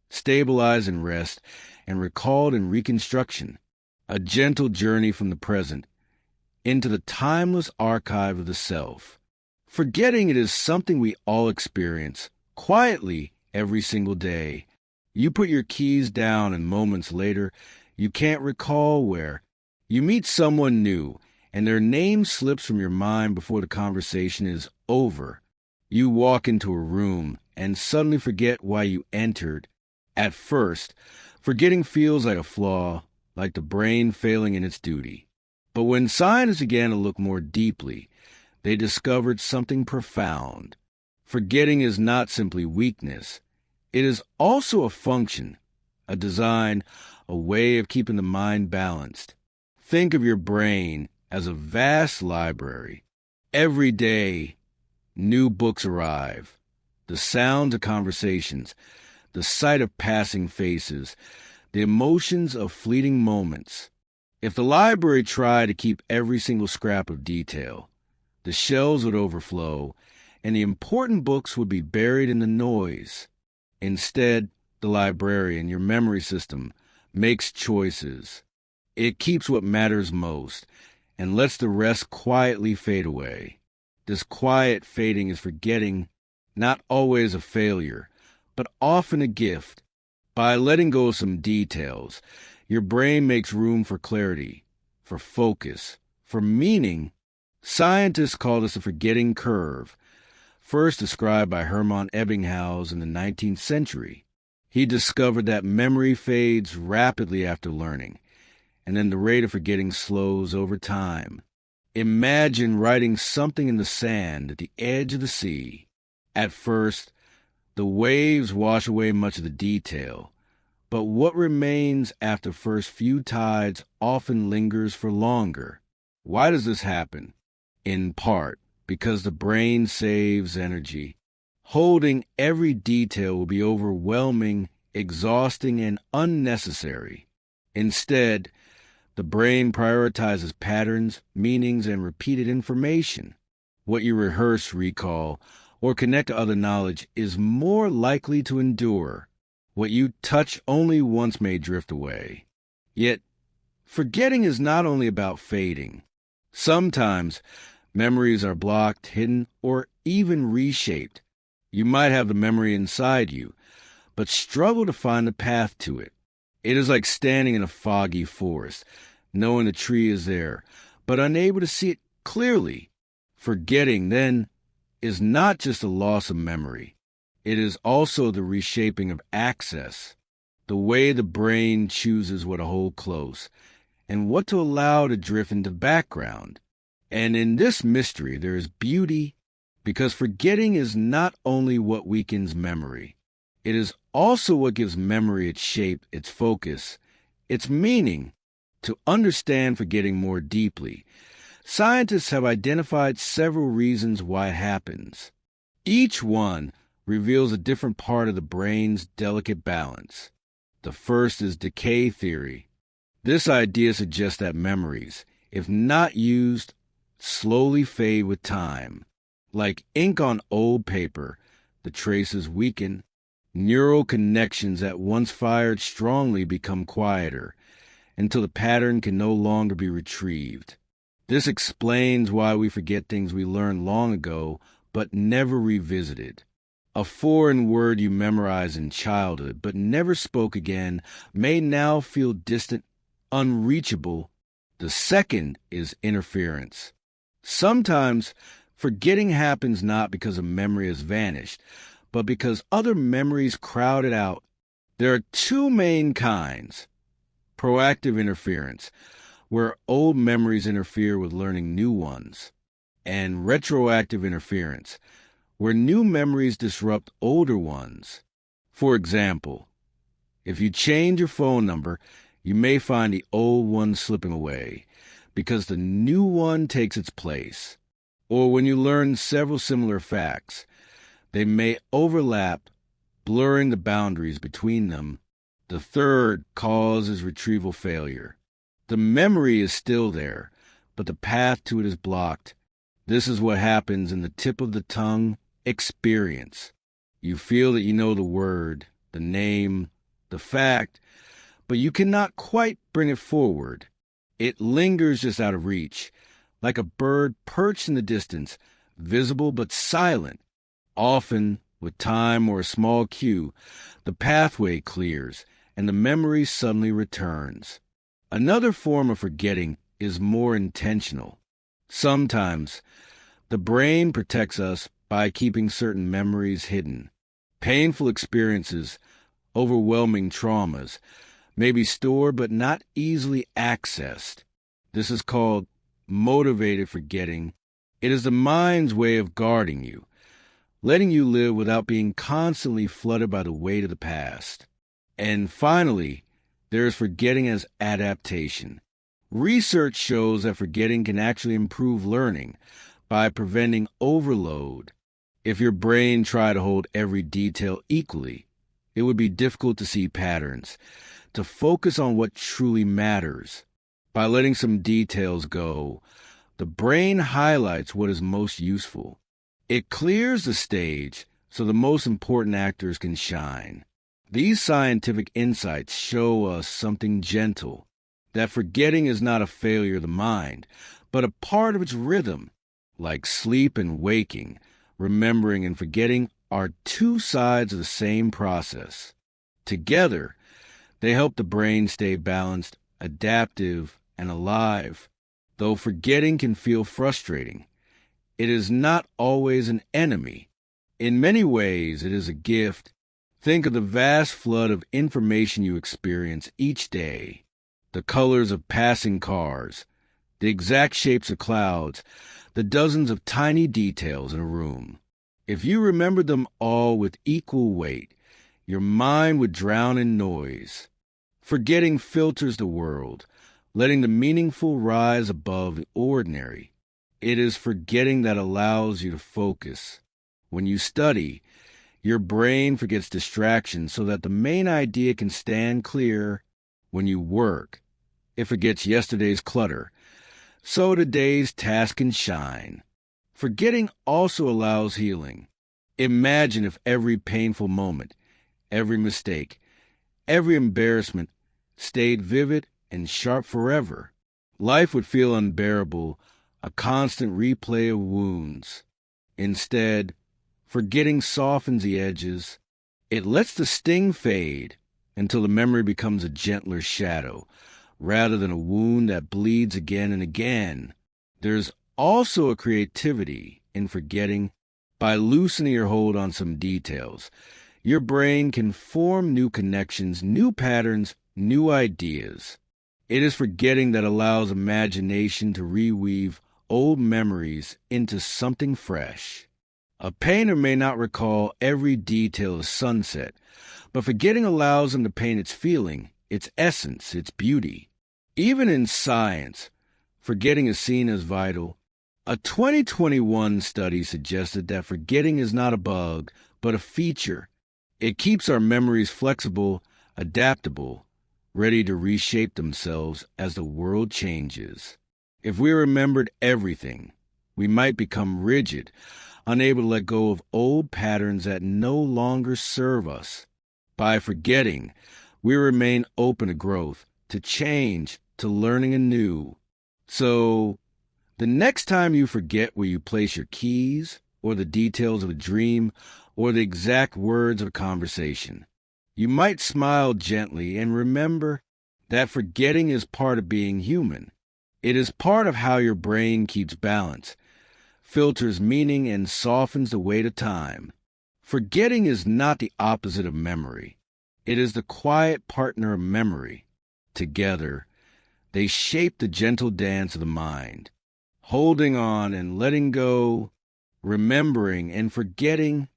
stabilized in rest, and recalled in reconstruction. A gentle journey from the present into the timeless archive of the self. Forgetting it is something we all experience, quietly, every single day. You put your keys down and moments later, you can't recall where. You meet someone new, and their name slips from your mind before the conversation is over. You walk into a room and suddenly forget why you entered. At first, forgetting feels like a flaw, like the brain failing in its duty. But when scientists began to look more deeply, they discovered something profound. Forgetting is not simply weakness. It is also a function, a design, a way of keeping the mind balanced. Think of your brain as a vast library. Every day, new books arrive. The sounds of conversations, the sight of passing faces, the emotions of fleeting moments. If the library tried to keep every single scrap of detail, the shelves would overflow, and the important books would be buried in the noise. Instead, the librarian, your memory system, makes choices. It keeps what matters most and lets the rest quietly fade away. This quiet fading is forgetting, not always a failure, but often a gift. By letting go of some details, your brain makes room for clarity, for focus, for meaning. Scientists call this the forgetting curve, first described by Hermann Ebbinghaus in the 19th century. He discovered that memory fades rapidly after learning, and then the rate of forgetting slows over time. Imagine writing something in the sand at the edge of the sea. At first, the waves wash away much of the detail, but what remains after the first few tides often lingers for longer. Why does this happen? In part, because the brain saves energy. Holding every detail will be overwhelming, exhausting, and unnecessary. Instead, the brain prioritizes patterns, meanings, and repeated information. What you rehearse, recall, or connect to other knowledge is more likely to endure. What you touch only once may drift away. Yet, forgetting is not only about fading. Sometimes, memories are blocked, hidden, or even reshaped. You might have the memory inside you, but struggle to find the path to it. It is like standing in a foggy forest, knowing the tree is there, but unable to see it clearly. Forgetting, then, is not just a loss of memory. It is also the reshaping of access, the way the brain chooses what to hold close and what to allow to drift into the background. And in this mystery, there is beauty, because forgetting is not only what weakens memory. It is also what gives memory its shape, its focus, its meaning. To understand forgetting more deeply, scientists have identified several reasons why it happens. Each one reveals a different part of the brain's delicate balance. The first is decay theory. This idea suggests that memories, if not used, slowly fade with time. Like ink on old paper, the traces weaken. Neural connections that once fired strongly become quieter, until the pattern can no longer be retrieved. This explains why we forget things we learned long ago, but never revisited. A foreign word you memorized in childhood but never spoke again may now feel distant, unreachable. The second is interference. Sometimes forgetting happens not because a memory has vanished, but because other memories crowd it out. There are two main kinds: proactive interference, where old memories interfere with learning new ones, and retroactive interference, where new memories disrupt older ones. For example, if you change your phone number, you may find the old one slipping away because the new one takes its place. Or when you learn several similar facts, they may overlap, blurring the boundaries between them. The third cause is retrieval failure. The memory is still there, but the path to it is blocked. This is what happens in the tip of the tongue experience. You feel that you know the word, the name, the fact, but you cannot quite bring it forward. It lingers just out of reach, like a bird perched in the distance, visible but silent. Often, with time or a small cue, the pathway clears and the memory suddenly returns. Another form of forgetting is more intentional. Sometimes, the brain protects us by keeping certain memories hidden. Painful experiences, overwhelming traumas, may be stored but not easily accessed. This is called motivated forgetting. It is the mind's way of guarding you, letting you live without being constantly flooded by the weight of the past. And finally, there is forgetting as adaptation. Research shows that forgetting can actually improve learning by preventing overload. If your brain tried to hold every detail equally, it would be difficult to see patterns, to focus on what truly matters. By letting some details go, the brain highlights what is most useful. It clears the stage so the most important actors can shine. These scientific insights show us something gentle, that forgetting is not a failure of the mind, but a part of its rhythm. Like sleep and waking, remembering and forgetting are two sides of the same process. Together, they help the brain stay balanced, adaptive, and alive. Though forgetting can feel frustrating, it is not always an enemy. In many ways, it is a gift. Think of the vast flood of information you experience each day, the colors of passing cars, the exact shapes of clouds, the dozens of tiny details in a room. If you remembered them all with equal weight, your mind would drown in noise. Forgetting filters the world, letting the meaningful rise above the ordinary. It is forgetting that allows you to focus. When you study, your brain forgets distractions so that the main idea can stand clear. When you work, it forgets yesterday's clutter, so today's task can shine. Forgetting also allows healing. Imagine if every painful moment, every mistake, every embarrassment stayed vivid and sharp forever. Life would feel unbearable, a constant replay of wounds. Instead, forgetting softens the edges. It lets the sting fade until the memory becomes a gentler shadow, rather than a wound that bleeds again and again. There's also a creativity in forgetting. By loosening your hold on some details, your brain can form new connections, new patterns, new ideas. It is forgetting that allows imagination to reweave old memories into something fresh. A painter may not recall every detail of sunset, but forgetting allows him to paint its feeling, its essence, its beauty. Even in science, forgetting is seen as vital. A 2021 study suggested that forgetting is not a bug, but a feature. It keeps our memories flexible, adaptable, ready to reshape themselves as the world changes. If we remembered everything, we might become rigid, unable to let go of old patterns that no longer serve us. By forgetting, we remain open to growth, to change, to learning anew. So, the next time you forget where you place your keys, or the details of a dream, or the exact words of a conversation. You might smile gently and remember that forgetting is part of being human. It is part of how your brain keeps balance, filters meaning, and softens the weight of time. Forgetting is not the opposite of memory. It is the quiet partner of memory. Together, they shape the gentle dance of the mind. Holding on and letting go, remembering and forgetting,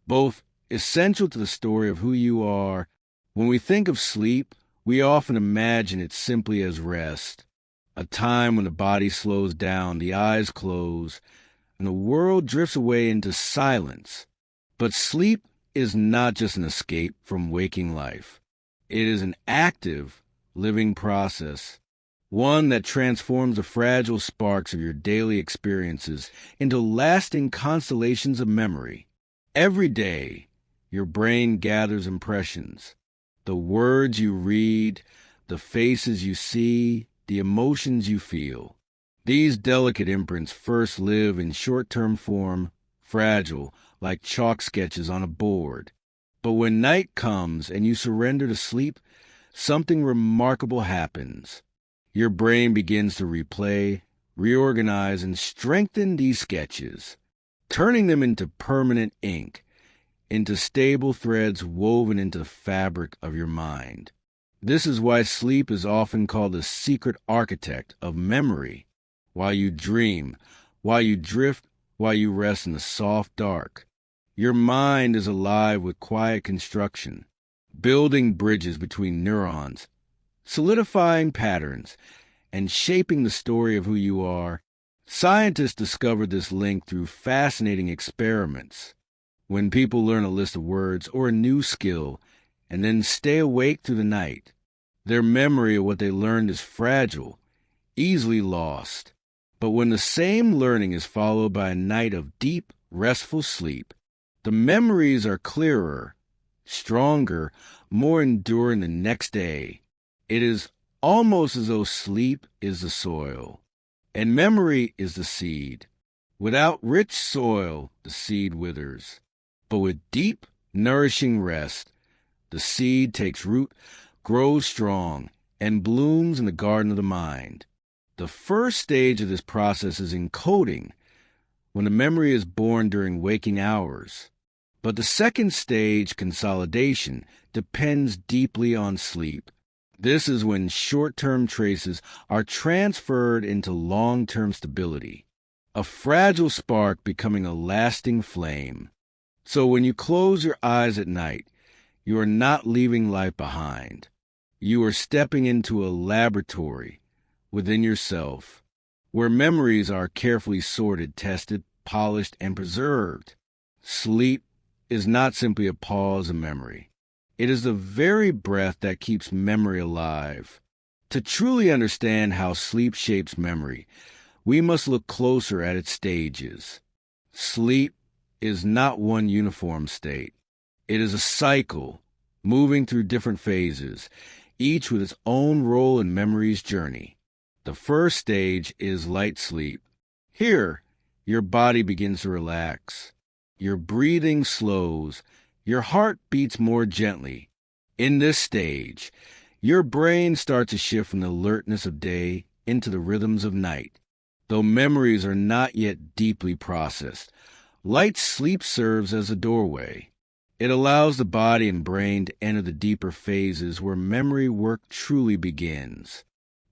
both essential to the story of who you are. When we think of sleep, we often imagine it simply as rest, a time when the body slows down, the eyes close, and the world drifts away into silence. But sleep is not just an escape from waking life. It is an active, living process, one that transforms the fragile sparks of your daily experiences into lasting constellations of memory. Every day, your brain gathers impressions. The words you read, the faces you see, the emotions you feel. These delicate imprints first live in short-term form, fragile, like chalk sketches on a board. But when night comes and you surrender to sleep, something remarkable happens. Your brain begins to replay, reorganize, and strengthen these sketches, turning them into permanent ink, into stable threads woven into the fabric of your mind. This is why sleep is often called the secret architect of memory. While you dream, while you drift, while you rest in the soft dark, your mind is alive with quiet construction, building bridges between neurons, solidifying patterns, and shaping the story of who you are. Scientists discovered this link through fascinating experiments. When people learn a list of words or a new skill and then stay awake through the night, their memory of what they learned is fragile, easily lost. But when the same learning is followed by a night of deep, restful sleep, the memories are clearer, stronger, more enduring the next day. It is almost as though sleep is the soil, and memory is the seed. Without rich soil, the seed withers. But with deep, nourishing rest, the seed takes root, grows strong, and blooms in the garden of the mind. The first stage of this process is encoding, when the memory is born during waking hours. But the second stage, consolidation, depends deeply on sleep. This is when short-term traces are transferred into long-term stability, a fragile spark becoming a lasting flame. So when you close your eyes at night, you are not leaving life behind. You are stepping into a laboratory within yourself, where memories are carefully sorted, tested, polished, and preserved. Sleep is not simply a pause in memory. It is the very breath that keeps memory alive. To truly understand how sleep shapes memory, we must look closer at its stages. Sleep is not one uniform state. It is a cycle, moving through different phases, each with its own role in memory's journey. The first stage is light sleep. Here, your body begins to relax. Your breathing slows. Your heart beats more gently. In this stage, your brain starts to shift from the alertness of day into the rhythms of night. Though memories are not yet deeply processed, light sleep serves as a doorway. It allows the body and brain to enter the deeper phases where memory work truly begins.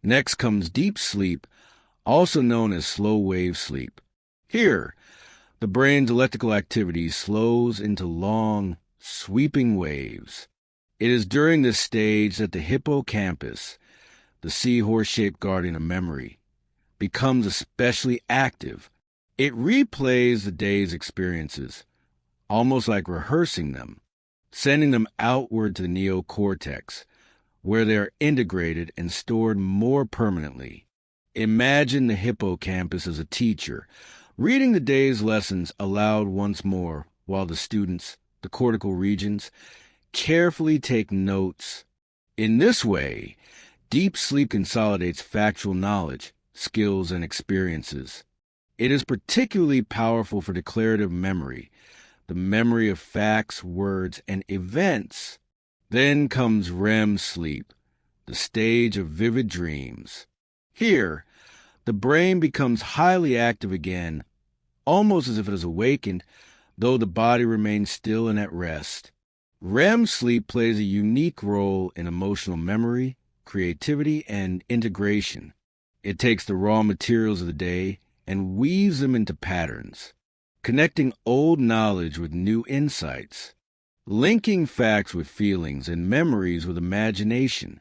Next comes deep sleep, also known as slow-wave sleep. Here, the brain's electrical activity slows into long, sweeping waves. It is during this stage that the hippocampus, the seahorse-shaped guardian of memory, becomes especially active. It replays the day's experiences, almost like rehearsing them, sending them outward to the neocortex, where they are integrated and stored more permanently. Imagine the hippocampus as a teacher, reading the day's lessons aloud once more, while the students, the cortical regions, carefully take notes. In this way, deep sleep consolidates factual knowledge, skills, and experiences. It is particularly powerful for declarative memory, the memory of facts, words, and events. Then comes REM sleep, the stage of vivid dreams. Here, the brain becomes highly active again, almost as if it is awakened, though the body remains still and at rest. REM sleep plays a unique role in emotional memory, creativity, and integration. It takes the raw materials of the day and weaves them into patterns, connecting old knowledge with new insights, linking facts with feelings and memories with imagination.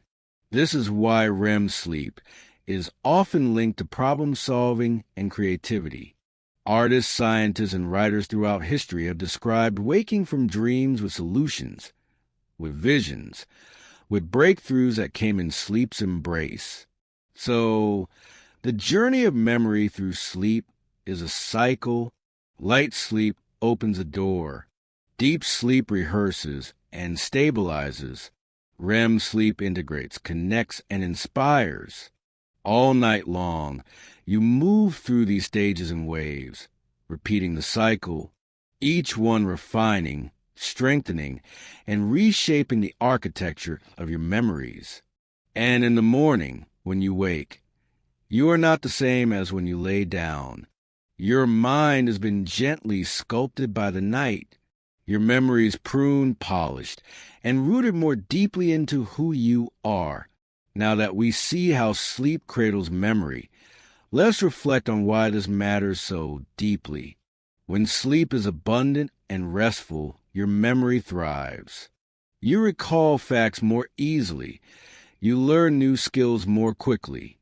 This is why REM sleep is often linked to problem solving and creativity. Artists, scientists, and writers throughout history have described waking from dreams with solutions, with visions, with breakthroughs that came in sleep's embrace. So, the journey of memory through sleep is a cycle. Light sleep opens a door. Deep sleep rehearses and stabilizes. REM sleep integrates, connects, and inspires. All night long, you move through these stages in waves, repeating the cycle, each one refining, strengthening, and reshaping the architecture of your memories. And in the morning, when you wake, you are not the same as when you lay down. Your mind has been gently sculpted by the night, your memories pruned, polished, and rooted more deeply into who you are. Now that we see how sleep cradles memory, let's reflect on why this matters so deeply. When sleep is abundant and restful, your memory thrives. You recall facts more easily. You learn new skills more quickly.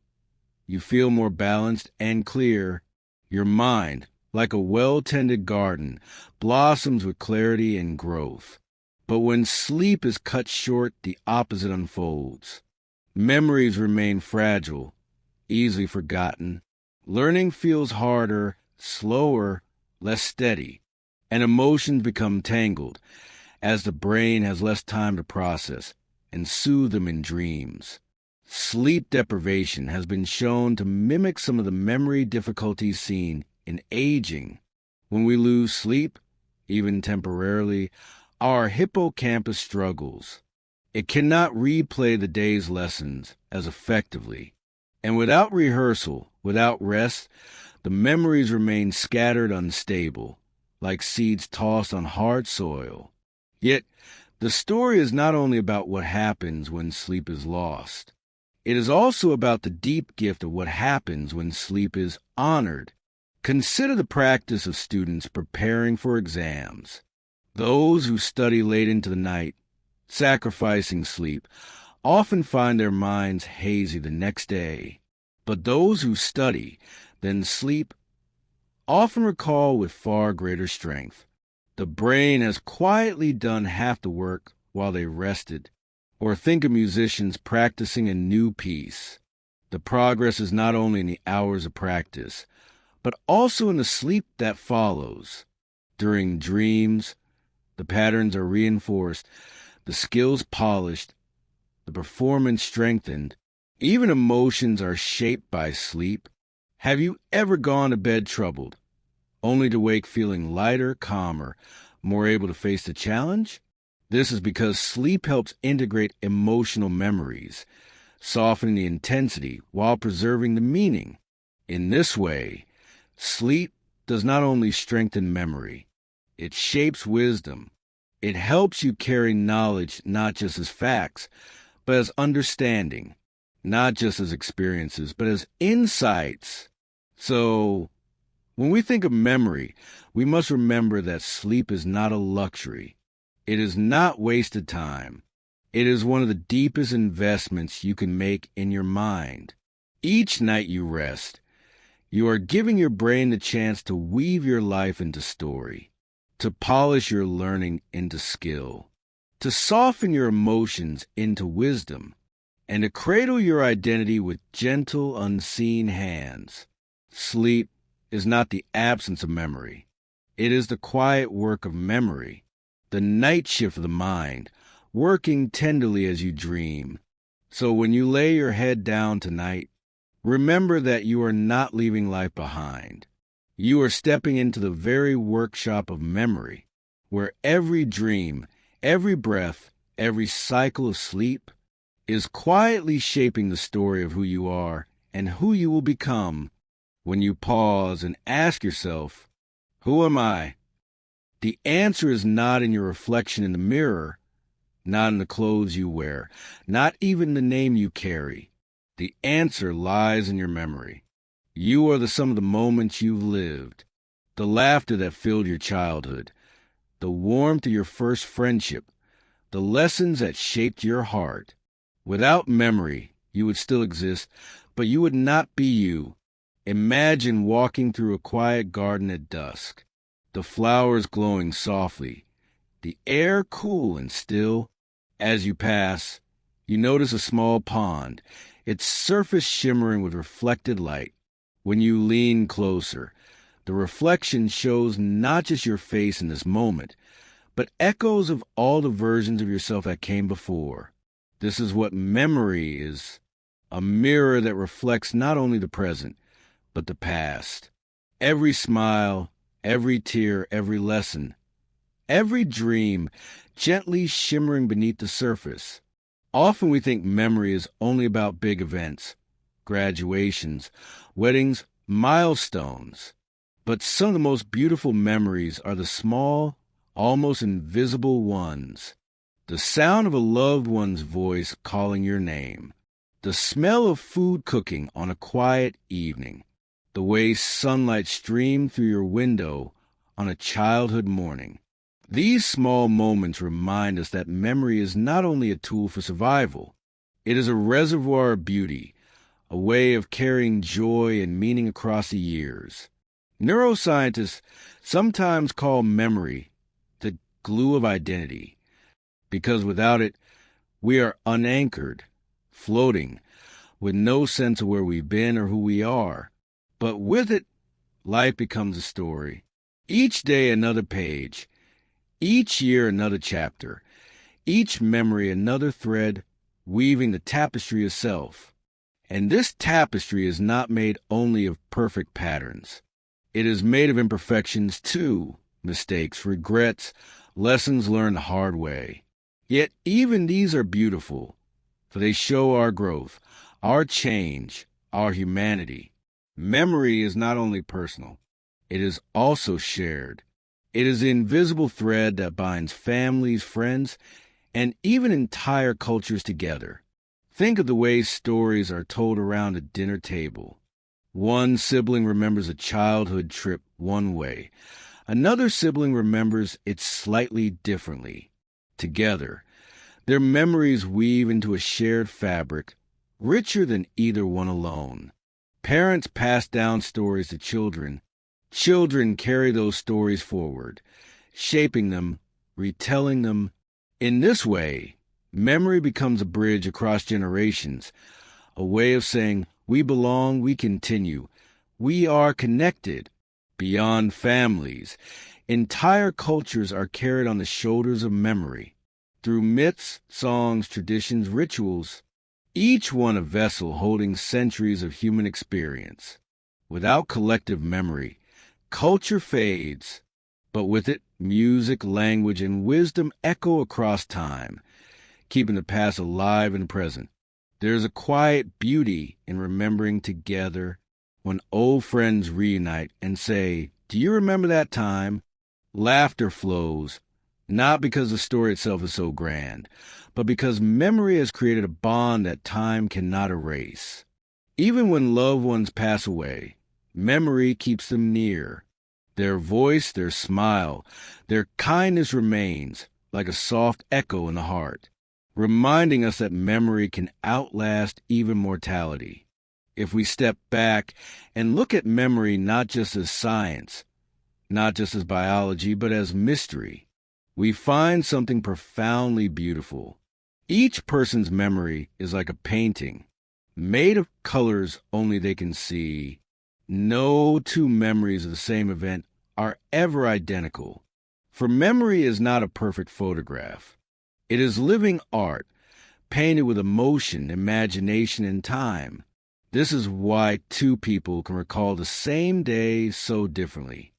You feel more balanced and clear. Your mind, like a well-tended garden, blossoms with clarity and growth. But when sleep is cut short, the opposite unfolds. Memories remain fragile, easily forgotten. Learning feels harder, slower, less steady, and emotions become tangled as the brain has less time to process and soothe them in dreams. Sleep deprivation has been shown to mimic some of the memory difficulties seen in aging. When we lose sleep, even temporarily, our hippocampus struggles. It cannot replay the day's lessons as effectively. And without rehearsal, without rest, the memories remain scattered, unstable, like seeds tossed on hard soil. Yet, the story is not only about what happens when sleep is lost. It is also about the deep gift of what happens when sleep is honored. Consider the practice of students preparing for exams. Those who study late into the night, sacrificing sleep, often find their minds hazy the next day. But those who study, then sleep, often recall with far greater strength. The brain has quietly done half the work while they rested. Or think of musicians practicing a new piece. The progress is not only in the hours of practice, but also in the sleep that follows. During dreams, the patterns are reinforced, the skills polished, the performance strengthened. Even emotions are shaped by sleep. Have you ever gone to bed troubled, only to wake feeling lighter, calmer, more able to face the challenge? This is because sleep helps integrate emotional memories, softening the intensity while preserving the meaning. In this way, sleep does not only strengthen memory, it shapes wisdom. It helps you carry knowledge not just as facts, but as understanding, not just as experiences, but as insights. So, when we think of memory, we must remember that sleep is not a luxury. It is not wasted time. It is one of the deepest investments you can make in your mind. Each night you rest, you are giving your brain the chance to weave your life into story, to polish your learning into skill, to soften your emotions into wisdom, and to cradle your identity with gentle, unseen hands. Sleep is not the absence of memory. It is the quiet work of memory, the night shift of the mind, working tenderly as you dream. So when you lay your head down tonight, remember that you are not leaving life behind. You are stepping into the very workshop of memory, where every dream, every breath, every cycle of sleep is quietly shaping the story of who you are and who you will become when you pause and ask yourself, who am I? The answer is not in your reflection in the mirror, not in the clothes you wear, not even the name you carry. The answer lies in your memory. You are the sum of the moments you've lived, the laughter that filled your childhood, the warmth of your first friendship, the lessons that shaped your heart. Without memory, you would still exist, but you would not be you. Imagine walking through a quiet garden at dusk, the flowers glowing softly, the air cool and still. As you pass, you notice a small pond, its surface shimmering with reflected light. When you lean closer, the reflection shows not just your face in this moment, but echoes of all the versions of yourself that came before. This is what memory is, a mirror that reflects not only the present, but the past. Every smile, every tear, every lesson, every dream gently shimmering beneath the surface. Often we think memory is only about big events, graduations, weddings, milestones. But some of the most beautiful memories are the small, almost invisible ones. The sound of a loved one's voice calling your name. The smell of food cooking on a quiet evening. The way sunlight streamed through your window on a childhood morning. These small moments remind us that memory is not only a tool for survival, it is a reservoir of beauty, a way of carrying joy and meaning across the years. Neuroscientists sometimes call memory the glue of identity, because without it, we are unanchored, floating, with no sense of where we've been or who we are. But with it, life becomes a story. Each day another page, each year another chapter, each memory another thread weaving the tapestry of self. And this tapestry is not made only of perfect patterns. It is made of imperfections too, mistakes, regrets, lessons learned the hard way. Yet even these are beautiful, for they show our growth, our change, our humanity. Memory is not only personal, it is also shared. It is the invisible thread that binds families, friends, and even entire cultures together. Think of the way stories are told around a dinner table. One sibling remembers a childhood trip one way. Another sibling remembers it slightly differently. Together, their memories weave into a shared fabric, richer than either one alone. Parents pass down stories to children. Children carry those stories forward, shaping them, retelling them. In this way, memory becomes a bridge across generations, a way of saying, we belong, we continue, we are connected. Beyond families, entire cultures are carried on the shoulders of memory. Through myths, songs, traditions, rituals, each one a vessel holding centuries of human experience. Without collective memory, culture fades, but with it, music, language, and wisdom echo across time, keeping the past alive and present. There is a quiet beauty in remembering together when old friends reunite and say, do you remember that time? Laughter flows, not because the story itself is so grand, but because memory has created a bond that time cannot erase. Even when loved ones pass away, memory keeps them near. Their voice, their smile, their kindness remains like a soft echo in the heart, reminding us that memory can outlast even mortality. If we step back and look at memory not just as science, not just as biology, but as mystery, we find something profoundly beautiful. Each person's memory is like a painting, made of colors only they can see. No two memories of the same event are ever identical, for memory is not a perfect photograph. It is living art, painted with emotion, imagination, and time. This is why two people can recall the same day so differently.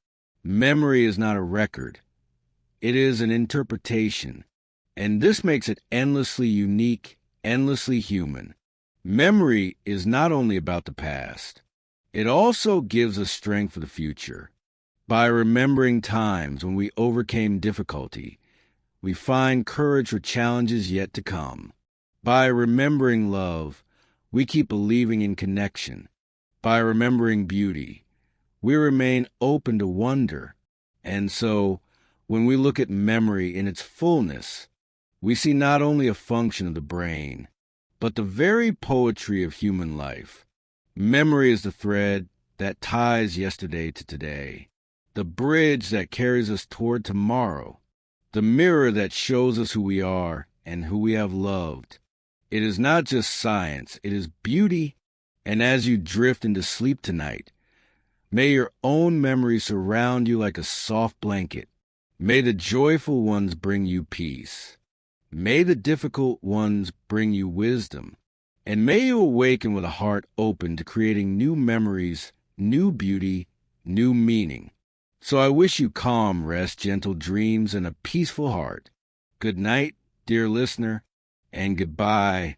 Memory is not a record. It is an interpretation. And this makes it endlessly unique, endlessly human. Memory is not only about the past. It also gives us strength for the future. By remembering times when we overcame difficulty, we find courage for challenges yet to come. By remembering love, we keep believing in connection. By remembering beauty, we remain open to wonder. And so, when we look at memory in its fullness, we see not only a function of the brain, but the very poetry of human life. Memory is the thread that ties yesterday to today, the bridge that carries us toward tomorrow, the mirror that shows us who we are and who we have loved. It is not just science, it is beauty. And as you drift into sleep tonight, may your own memories surround you like a soft blanket. May the joyful ones bring you peace. May the difficult ones bring you wisdom. And may you awaken with a heart open to creating new memories, new beauty, new meaning. So I wish you calm rest, gentle dreams, and a peaceful heart. Good night, dear listener, and goodbye,